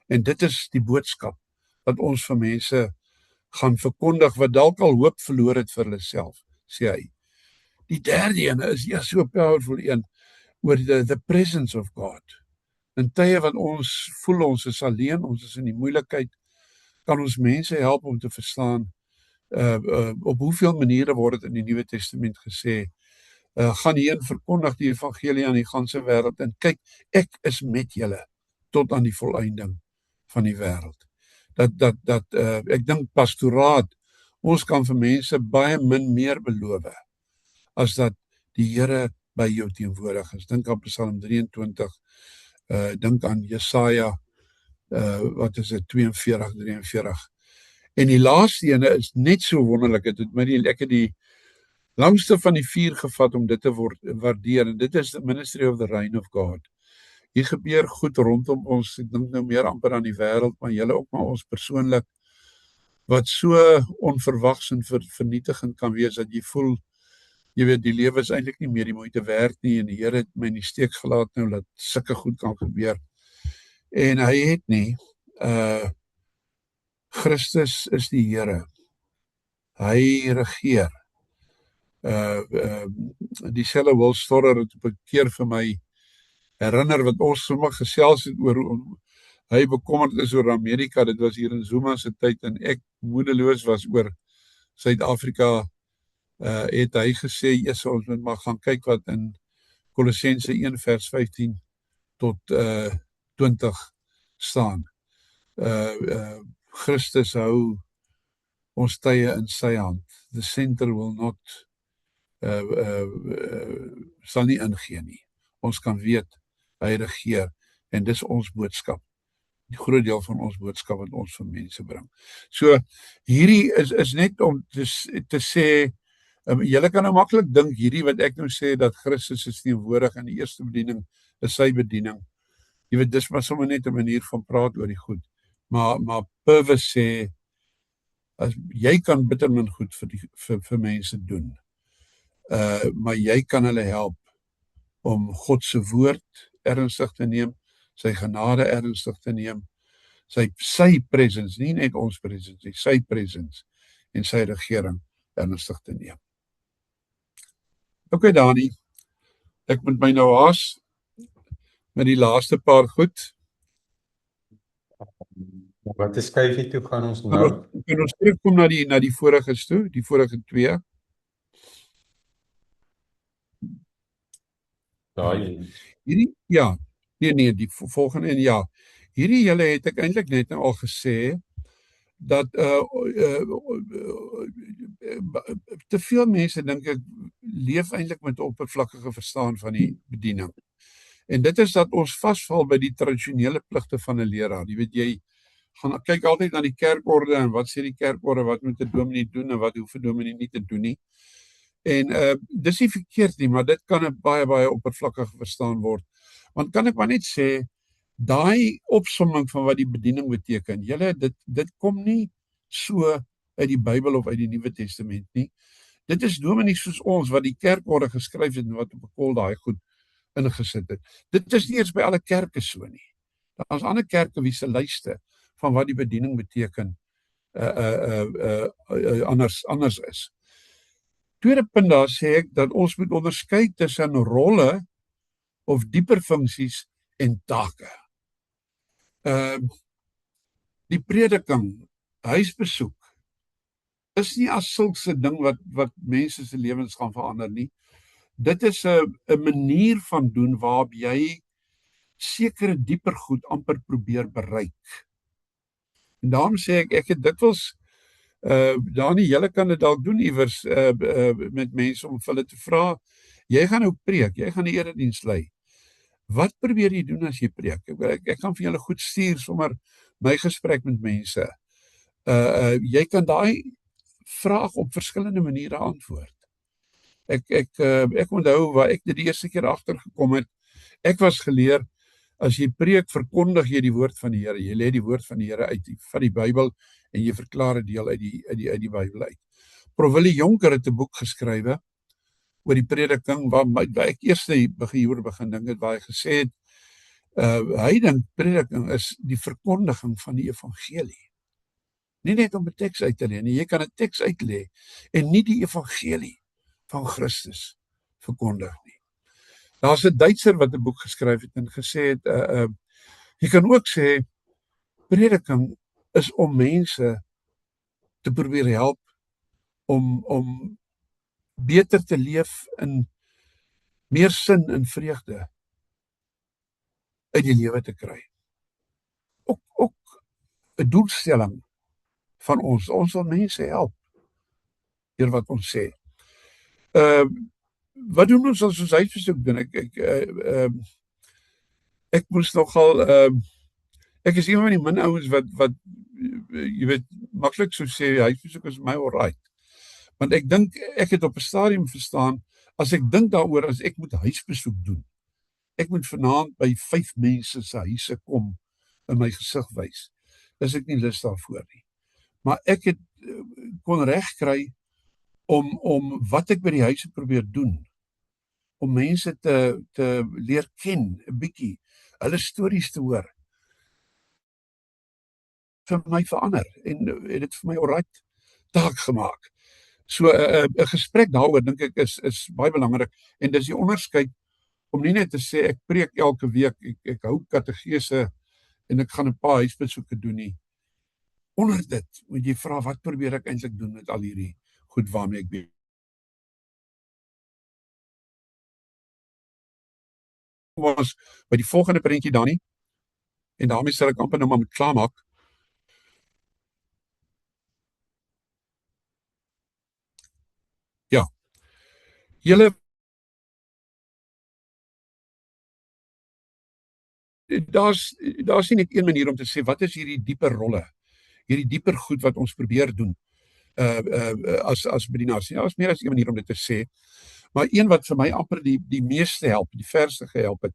En dit is die boodskap wat ons vir mense gaan verkondig, wat dalk al hoop verloor het vir hulle self, sê hy. Die derde ene is ja so powerful een, oor the presence of God. In tye wat ons voel ons is alleen, ons is in die moeilikheid, kan ons mense help om te verstaan, op hoeveel maniere word dit in die Nuwe Testament gesê, gaan heen, verkondig die evangelie aan die ganse wêreld, en kyk, ek is met julle, tot aan die volëinding van die wêreld. Ek dink pastoraat, ons kan vir mense baie meer beloof, as dat die Here by jou teenwoordig is. Dink aan Psalm 23, dink aan Jesaja, wat is dit, 42, 43. En die laaste ene is net so wonderlik, ek het die langste van die 4 gevat om dit te waardeer, en dit is the ministry of the reign of God. Hier gebeur goed rondom ons, ek dink nou meer amper aan die wêreld, maar julle ook maar ons persoonlik, wat so onverwags en vernietigend kan wees, dat jy voel, jy weet, die lewe is eintlik nie meer die moeite werd nie, en die Here het my in die steek gelaat nou, dat sulke goed kan gebeur. En hy het nie, Christus is die Here. Hy regeer. Dieselfde Will Storer het op 'n keer vir my herinner, wat ons sommer gesels het oor, hy bekommerd is oor Amerika, dit was hier in Zuma se tyd, en ek moedeloos was oor Suid-Afrika, het hy gesê, ons moet maar gaan kyk wat in Kolossense 1 vers 15 tot 20 staan. Christus hou ons tye in sy hand. The center will not sal nie ingee nie. Ons kan weet, hy regeer, en dis ons boodskap. Die groot deel van ons boodskap wat ons vir mense bring. So, hierdie is net om te sê, julle kan nou maklik dink, hierdie wat ek nou sê, dat Christus is teenwoordig in die eerste bediening, is sy bediening. Jy weet, dis maar sommer net 'n manier van praat oor die goed. Maar Purvis sê, as jy kan bittermin goed vir mense doen, maar jy kan hulle help om God se woord ernstig te neem, sy genade ernstig te neem, sy presence, nie net ons presence nie, sy presence en sy regering ernstig te neem. Okay, Dani, ek moet my nou haas met die laaste paar goed. Wat is skyfie toe gaan ons nou? Kan ons terugkom na die voriges toe, die vorige 2? Hierdie, ja, nee, die volgende en ja. Hierdie julle het ek eintlik net nou al gesê, dat te veel mense, dink ek, leef eintlik met 'n oppervlakkige verstaan van die bediening. En dit is dat ons vasval by die tradisionele pligte van 'n leraar. Jy weet, jy gaan kyk altyd na die kerkorde, en wat sê die kerkorde, wat moet 'n dominee doen, en wat hoef 'n dominee nie te doen nie. En dis nie verkeerd nie, maar dit kan 'n baie oppervlakkig verstaan word. Want kan ek maar net sê, daai opsomming van wat die bediening beteken, dit kom nie so uit die Bybel of uit die Nuwe Testament nie. Dit is dominees soos ons, wat die kerkorde geskryf het, en wat op 'n kol daai goed ingesit het. Dit is nie eers by alle kerke so nie. Daar is ander kerke wie se lyste van wat die bediening beteken anders is. Tweede punt daar sê ek, dat ons moet onderskei tussen rolle of dieper funksies en take. Die prediking, huisbesoek, is nie as sulks 'n ding wat mense se lewens gaan verander nie. Dit is 'n manier van doen waarop jy sekere dieper goed amper probeer bereik. En daarom sê ek het dikwels, Dani, julle kan dit dalk doen iewers met mense, om vir hulle te vra, jy gaan nou preek, jy gaan die erediens lei. Wat probeer jy doen as jy preek? Ek kan vir julle goed stuur, sommer my gesprek met mense. Jy kan daai vraag op verskillende maniere antwoord. Ek onthou waar ek dit die eerste keer agtergekom het. Ek was geleer As jy preek, verkondig jy die woord van die Here. Jy lê die woord van die Here uit van die Bybel en jy verklaar 'n deel uit die Bybel uit. Prof Willie Jonker het 'n boek geskrywe oor die prediking waar ek eers hieroor begin dink het, waar hy gesê het hy dink prediking is die verkondiging van die evangelie. Nie net om 'n teks uit te lê nie, jy kan 'n teks uitlê en nie die evangelie van Christus verkondig nie. Daar's 'n Duitser wat 'n boek geskryf het en gesê het jy kan ook sê prediking is om mense te probeer help om beter te leef in meer sin en vreugde uit die lewe te kry. Ook 'n doelstelling van ons wil mense help deur wat ons sê. Wat doen ons as ons huisbesoek doen? Ek moes nogal ek is een van die min ouens wat jy weet maklik sou sê huisbesoek is my alright. Want ek dink ek het op 'n stadium verstaan as ek dink daaroor as ek moet huisbesoek doen. Ek moet vanaand by 5 mense se huise kom in my gesig wys. Dis ek nie lus daarvoor nie. Maar ek het kon regkry om wat ek by die huise probeer doen, om mense te leer ken, 'n bietjie, hulle stories te hoor, vir my verander en het dit vir my alright taak gemaak. So 'n gesprek daaroor dink ek is baie belangrik en dis die onderskeid om nie net te sê ek preek elke week, ek hou kategese en ek gaan 'n paar huisbesoeke doen nie. Onder dit moet jy vra wat probeer ek eintlik doen met al hierdie goed waarmee ek besig was by die volgende prentjie dan nie. En daarmee sal ek amper nou maar moet klaarmaak. Ja. Julle daar's nie net een manier om te sê wat is hierdie dieper rolle, hierdie dieper goed wat ons probeer doen as bedienaars. Ja, is meer as een manier om dit te sê. Maar een wat vir my amper die meeste help, die verste gehelp het,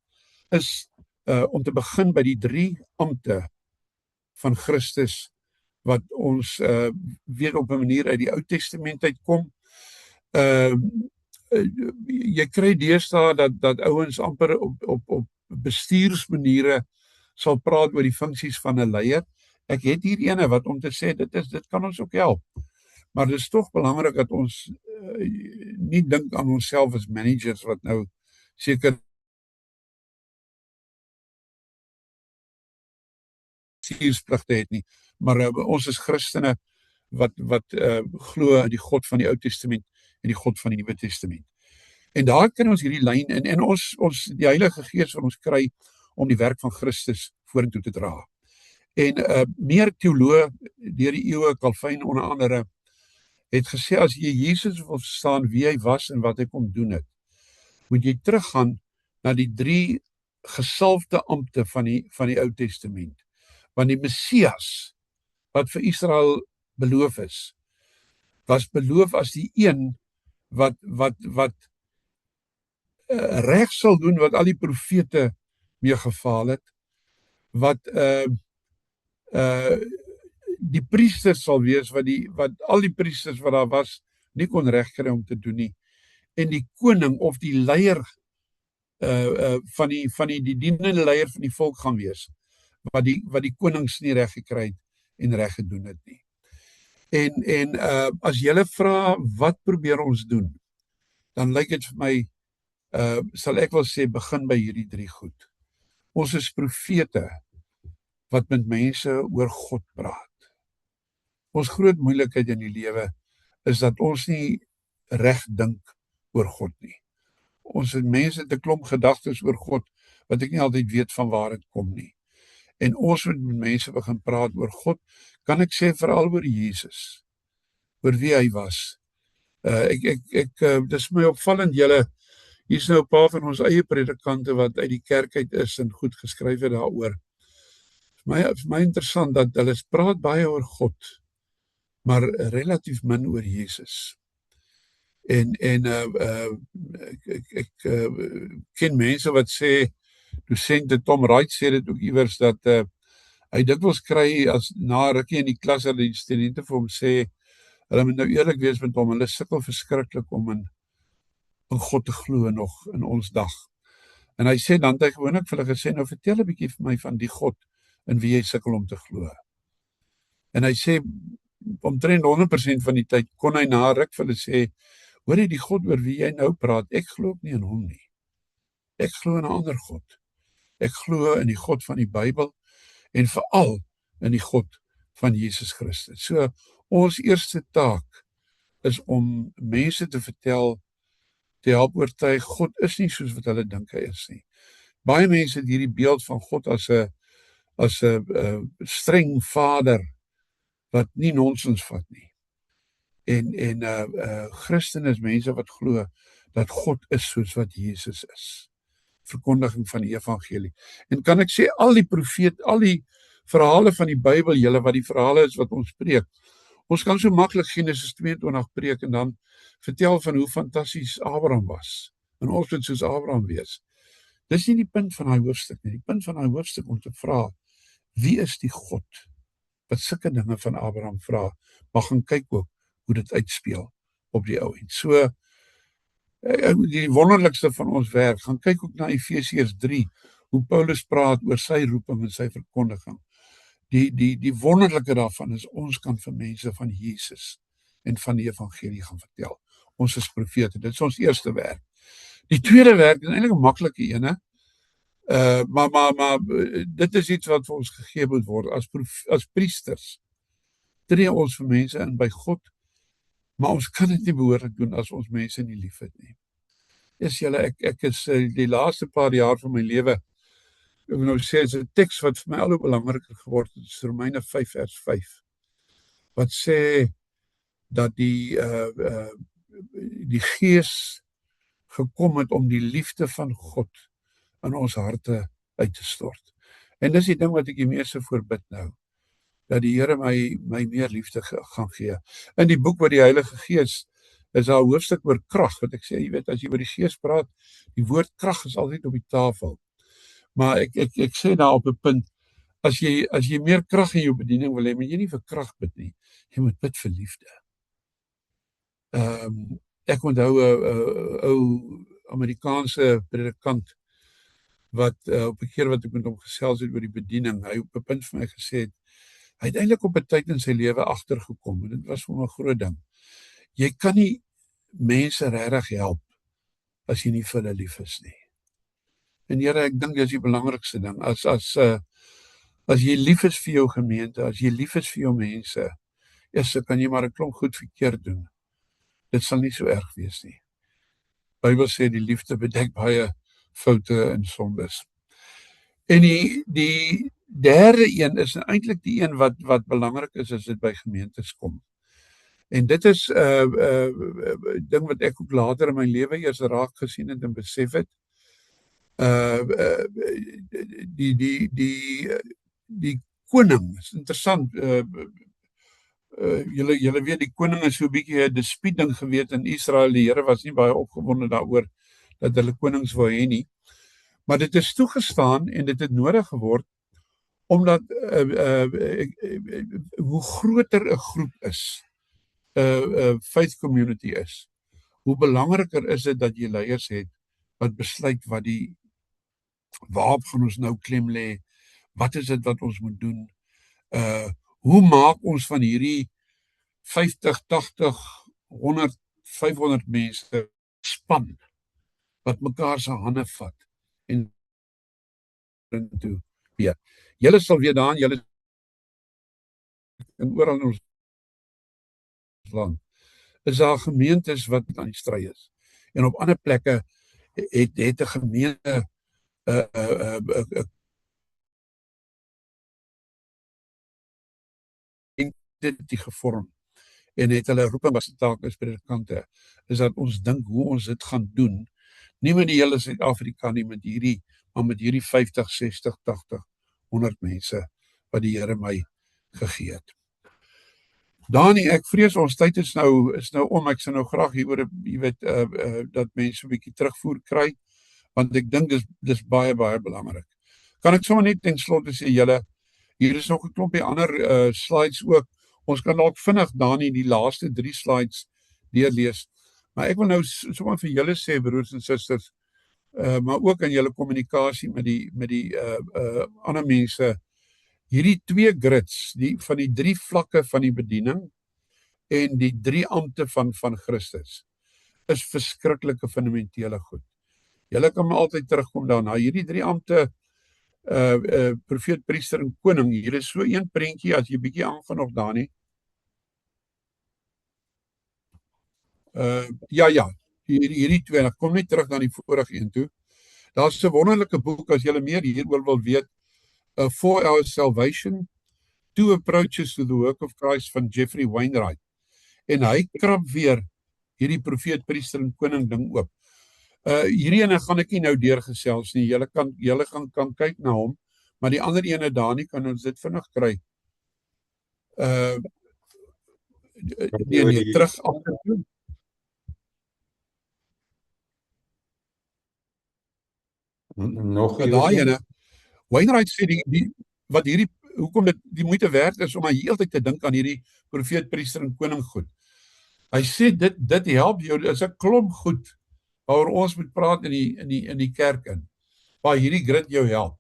is om te begin by die 3 ampte van Christus wat ons weer op 'n manier uit die Ou Testament uitkom. Jy kry deesdae dat ouens amper op bestuursmaniere sal praat oor die funksies van 'n leier. Ek het hier ene wat om te sê dit kan ons ook help. Maar dit is tog belangrik dat ons nie dink aan onsself as managers wat nou seker bestuurspligte het nie, maar ons is Christene wat glo in die God van die Ou Testament en die God van die Nuwe Testament. En daar kan ons hierdie lyn en ons die Heilige Gees wat ons kry om die werk van Christus vorentoe te dra. En meer teoloë deur die eeue, Calvin onder andere, het gesê as jy Jesus wil verstaan wie hy was en wat hy kom doen het, moet jy teruggaan na die 3 gesalfde ampte van die Ou Testament. Want die Messias wat vir Israel beloof is, was beloof as die een wat reg sal doen wat al die profete mee gefaal het, wat die priesters sal wees wat al die priesters wat daar was nie kon regkry om te doen nie, en die koning of die leier van die dienende leier van die volk gaan wees, wat die konings nie reg gekry het en reg gedoen het nie. En as julle vra wat probeer ons doen, dan lyk dit vir my sal ek wel sê begin by hierdie 3 goed. Ons is profete wat met mense oor God praat. Ons groot moeilikheid in die lewe is dat ons nie reg dink oor God nie. Ons het mense te klomp gedagtes oor God wat ek nie altyd weet van waar dit kom nie. En ons moet met mense begin praat oor God, kan ek sê veral oor Jesus, oor wie hy was. Dis my opvallend julle, hier is nou 'n paar van ons eie predikante wat uit die kerk uit is en goed geskryf het daaroor. Vir my interessant dat hulle praat baie oor God, maar relatief min oor Jesus. En ek ken mense wat sê dosent Tom Wright sê dit ook iewers dat hy dikwels kry as na rukkie in die klas dat die studente vir hom sê, hulle moet nou eerlik wees met hom, hulle sukkel verskriklik om in God te glo nog in ons dag. En hy sê dan het hy gewoonlik vir hulle gesê, nou vertel 'n bietjie vir my van die God in wie jy sukkel om te glo. En hy sê omtrent 100% van die tyd kon hy na ruk vir hulle sê, hoor jy die God oor wie jy nou praat, ek glo nie in hom nie. Ek glo in 'n ander God. Ek glo in die God van die Bybel en veral in die God van Jesus Christus. So ons eerste taak is om mense te vertel, te help oortuig, God is nie soos wat hulle dink hy is nie. Baie mense het hierdie beeld van God as 'n streng vader wat nie nonsens vat nie. En Christene is mense wat glo dat God is soos wat Jesus is. Verkondiging van die evangelie. En kan ek sê al die verhale van die Bybel, julle wat die verhale is wat ons preek. Ons kan so maklik Genesis 22 preek en dan vertel van hoe fantasties Abraham was. En ons moet soos Abraham wees. Dis nie die punt van daai hoofstuk nie. Die punt van daai hoofstuk om te vra, wie is die God wat sulke dinge van Abraham vra? Maar gaan kyk ook hoe dit uitspeel op die ou end. So die wonderlikste van ons werk, gaan kyk ook na Efesiërs 3, hoe Paulus praat oor sy roeping en sy verkondiging. Die wonderlike daarvan is, ons kan vir mense van Jesus en van die evangelie gaan vertel. Ons is profete, dit is ons eerste werk. Die tweede werk is eintlik 'n maklike ene, maar dit is iets wat vir ons gegee moet word as priesters. Tree ons vir mense in by God, maar ons kan dit nie behoorlik doen as ons mense nie liefhet nie. Ek is die laaste paar jaar van my lewe, ek wil nou sê, is 'n teks wat vir my al hoe belangriker geword het, is Romeine 5 vers 5, wat sê dat die Gees gekom het om die liefde van God in ons harte uit te stort. En dis die ding wat ek die meeste voorbid nou, dat die Here my meer liefde gaan gee. In die boek wat die Heilige Gees is daar 'n hoofstuk oor krag, wat ek sê, jy weet, as jy oor die Gees praat, die woord krag is altyd op die tafel. Maar ek sê daar op 'n punt, as jy meer krag in jou bediening wil hê, moet jy nie vir krag bid nie, jy moet bid vir liefde. Ek onthou 'n ou Amerikaanse predikant wat op 'n keer wat ek met hom gesels het oor die bediening, hy op 'n punt vir my gesê het, hy het eintlik op 'n tyd in sy lewe agtergekom en dit was vir hom 'n groot ding. Jy kan nie mense regtig help as jy nie vir hulle lief is nie. En Here, ek dink dis die belangrikste ding. As jy lief is vir jou gemeente, as jy lief is vir jou mense, eers kan jy maar 'n klomp goed verkeerd doen. Dit sal nie so erg wees nie. Die Bybel sê die liefde bedek baie foute en sondes. En die derde een is eintlik die een wat belangrik is as dit by gemeentes kom. En dit is ding wat ek ook later in my lewe eers raak gesien het en besef het. Die koning, is interessant, julle weet die koning is so 'n bietjie 'n dispieting gewees in Israel. Die Here was nie baie opgewonde daaroor dat hulle konings wou hê nie. Maar dit is toegestaan en dit het nodig geword omdat hoe groter 'n groep is, faith community is, hoe belangriker is dit dat jy leiers het wat besluit waarop gaan ons nou klem lê, wat is dit wat ons moet doen, hoe maak ons van hierdie 50, 80, 100, 500 mense span wat mekaar se hande vat en toe. Ja, julle sal weer daar, julle en oral in ons land is daar gemeentes wat aan die stry is. En op ander plekke het 'n gemeente die gevorm en het hulle roeping as taak as predikante, is dat ons dink hoe ons dit gaan doen, nie met die hele Suid-Afrika nie, maar met hierdie 50, 60, 80, 100 mense wat die Here my gegee het. Dani, ek vrees ons tyd is nou om, ek sou nou graag hieroor, jy weet, dat mense 'n bietjie terugvoer kry. want ek dink dis baie belangrik. Kan ek sommer net ten slotte sê julle, hier is nog 'n klompie ander slides ook. Ons kan dalk vinnig Dani die laaste 3 slides deurlees. Maar ek wil nou sommer vir julle sê, broers en susters, maar ook in julle kommunikasie met die ander mense, hierdie 2 grids, van die 3 vlakke van die bediening en die 3 ampte van Christus, is verskriklike fundamentele goed. Julle kan maar altyd terugkom daarna. Hierdie 3 ampte, profeet, priester en koning, hier is so een prentjie, as jy bietjie aangaan nog daar nie. Ja, hierdie 2, ek kom net terug na die vorige een toe. Daar's 'n wonderlike boek, as julle meer hieroor wil weet, For Our Salvation, 2 Approaches to the Work of Christ van Jeffrey Wainwright. En hy krap weer hierdie profeet, priester en koning ding oop. Hierdie ene gaan ek nie nou deurgesels nie. Julle kan kyk na hom, maar die ander ene daar nie kan ons dit vinnig kry. Nee, terug af. Nog daai ene. Wainwright sê wat hierdie hoekom dit die moeite werd is om heeltyd te dink aan hierdie profeet, priester en koning goed. Hy sê dit help jou, is 'n klomp goed waaroor ons moet praat in die kerk in, waar hierdie grid jou help.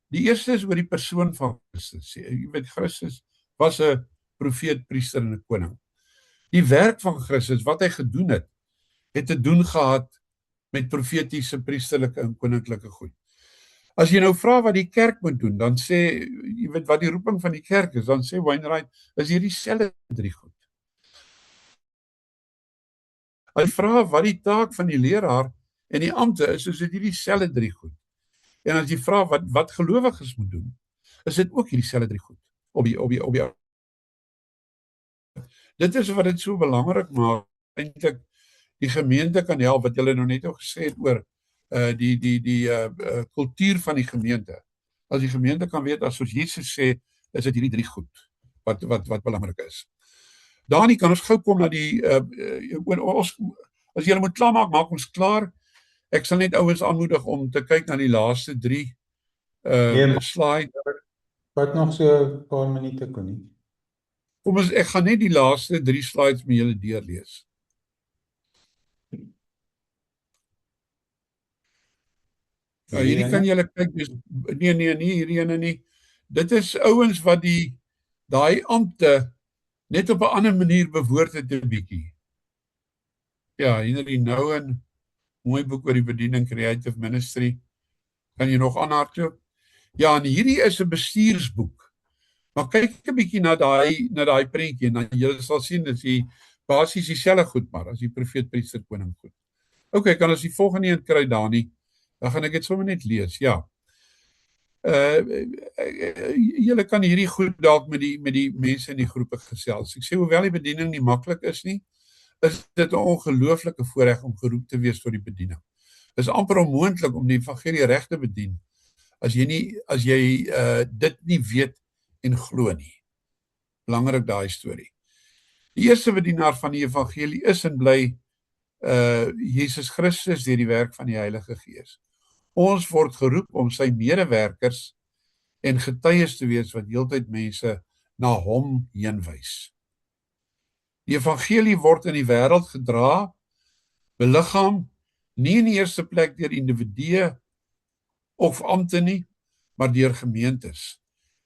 Die eerste is oor die persoon van Christus. Jy weet, Christus was 'n profeet, priester en 'n koning. Die werk van Christus, wat hy gedoen het te doen gehad met profetiese, priesterlike en koninklike goed. As jy nou vra wat die kerk moet doen, dan sê, jy weet wat die roeping van die kerk is, dan sê Wainwright, is hierdie selfde 3 goed. Hy vra wat die taak van die leraar en die ampte is dit hierdie selfde 3 goed. En as jy vra wat gelowiges moet doen, is dit ook hierdie selfde 3 goed. Op die Dit is wat dit so belangrik maak, eintlik die gemeente kan help, wat julle nou net ook gesê het oor die kultuur van die gemeente. As die gemeente kan weet, as soos Jesus sê, is dit hierdie 3 goed wat belangrik is. Dani, kan ons gou kom na die as julle moet klaarmaak, maak ons klaar. Ek sal net ouens aanmoedig om te kyk na die laaste 3 slide. Wat nog so 'n paar minute kon nie. Ek gaan net die laaste 3 slides met julle deurlees. Hierdie kan julle kyk, nee, hierdie ene nie. Dit is ouens wat daai ampte net op 'n ander manier bewoord het 'n bietjie. Ja, Henry Nouwen, mooi boek oor die bediening, Creative Ministry. Kan jy nog aanhardloop? Ja, en hierdie is 'n bestuursboek. Maar kyk 'n bietjie na daai prentjie, en jy sal sien dat jy basies dieselfde goed maar as die profeet, priester, koning goed. Okay, kan ons die volgende een kry, Dani? Dan gaan ek dit sommer net lees, ja. Julle kan hierdie goed dalk met die mense in die groepe gesels. Ek sê, hoewel die bediening nie maklik is nie, is dit 'n ongelooflike voorreg om geroep te wees tot die bediening. Dit is amper onmoontlik om die evangelie reg te bedien, as jy dit nie weet en glo nie. Belangrik daai storie. Die eerste bedienaar van die evangelie is en bly Jesus Christus deur die werk van die Heilige Gees. Ons word geroep om sy medewerkers en getuies te wees wat heeltyd mense na hom heen wys. Die evangelie word in die wêreld gedra, beliggaam, nie in die eerste plek deur individue of ampte nie, maar deur gemeentes.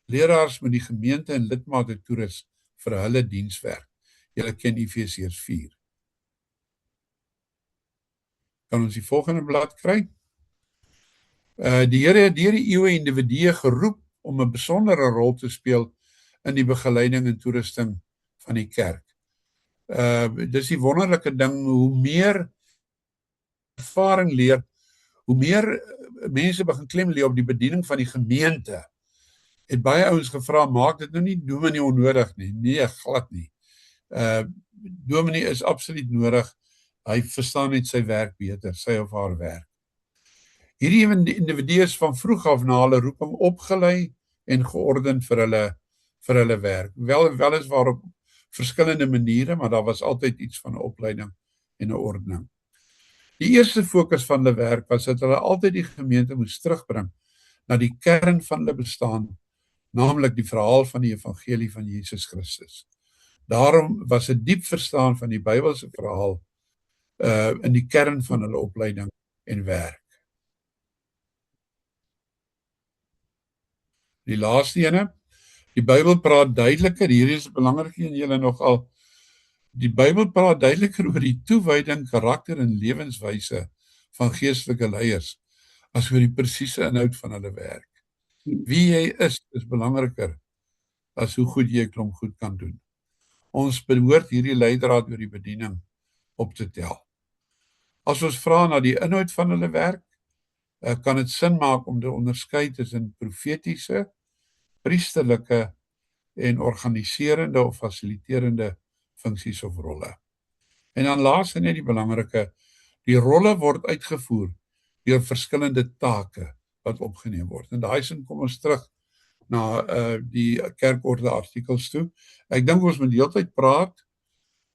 Leraars met die gemeente en lidmate toerus vir hulle dienswerk. Julle ken Efesiërs 4. Kan ons die volgende blad kry? Die Here het deur die eeue individue geroep om 'n besondere rol te speel in die begeleiding en toerusting van die kerk. Dis die wonderlike ding, hoe meer ervaring leer, hoe meer mense begin klem lê op die bediening van die gemeente. Het baie ouens gevra, maak dit nou nie dominee onnodig nie. Nee, glad nie. Dominee is absoluut nodig. Hy verstaan net sy werk beter, sy of haar werk. Hierdie individue is van vroeg af na hulle roeping opgelei en georden vir hulle werk. Weliswaar op verskillende maniere, maar daar was altyd iets van 'n opleiding en 'n ordening. Die eerste fokus van hulle werk was dat hulle altyd die gemeente moes terugbring na die kern van hulle bestaan, naamlik die verhaal van die evangelie van Jesus Christus. Daarom was 'n diep verstaan van die Bybelse verhaal in die kern van hulle opleiding en werk. Die laaste ene, die Bybel praat duideliker, hierdie is belangrik en julle nogal, die Bybel praat duideliker oor die toewyding, karakter en lewenswyse van geestelike leiers as oor die presiese inhoud van hulle werk. Wie jy is belangriker as hoe goed jy 'n klomp goed kan doen. Ons behoort hierdie leidraad oor die bediening op te tel. As ons vra na die inhoud van hulle werk, kan dit sin maak om te onderskei tussen profetiese, priesterlike en organiserende of fasiliterende funksies of rolle. En dan laas en net die belangrike, die rolle word uitgevoer deur verskillende take wat opgeneem word. En daai sin kom ons terug na die kerkorde artikels toe. Ek dink ons moet heeltyd praat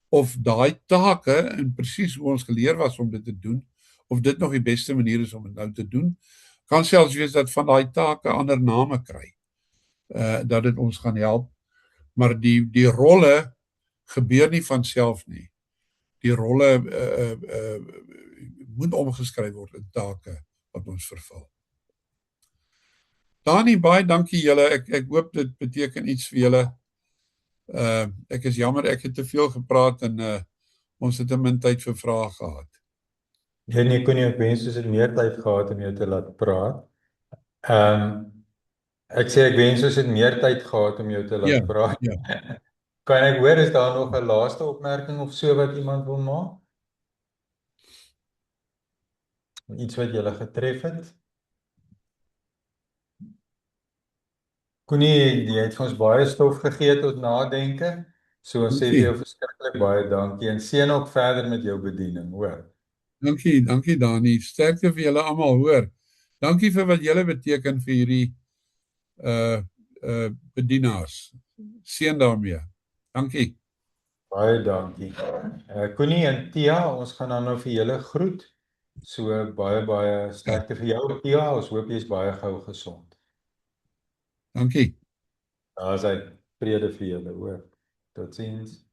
of daai take en presies hoe ons geleer was om dit te doen, of dit nog die beste manier is om dit nou te doen, kan selfs wees dat van daai take ander name kry, dat dit ons gaan help, maar die rolle gebeur nie van self nie. Die rolle moet omgeskryf word in take wat ons vervul. Dani, baie dankie julle, ek hoop dit beteken iets vir julle. Ek is jammer, ek het te veel gepraat en ons het min tyd vir vrae gehad. Nee, kon nie, ek wens ons het meer tyd gehad om jou te laat praat. Ek sê ek wens ons het meer tyd gehad om jou te laat praat. Ja. Kan ek hoor, is daar nog 'n laaste opmerking of so wat iemand wil maak? Iets wat julle getref het? Koenie, jy het vir ons baie stof gegee tot nadenke. So ons sê vir jou verskriklik baie dankie en seën ook verder met jou bediening, hoor. Dankie Dani. Sterkte vir julle almal, hoor. Dankie vir wat julle beteken vir hierdie bedienaars. Seën daarmee. Dankie. Baie dankie. Koenie en Tia, ons gaan dan nou vir julle groet. So baie sterkte vir jou, Tia. Ons hoop jy is baie gou gesond. Dankie. Daar is hy, vrede vir julle, hoor. Totsiens.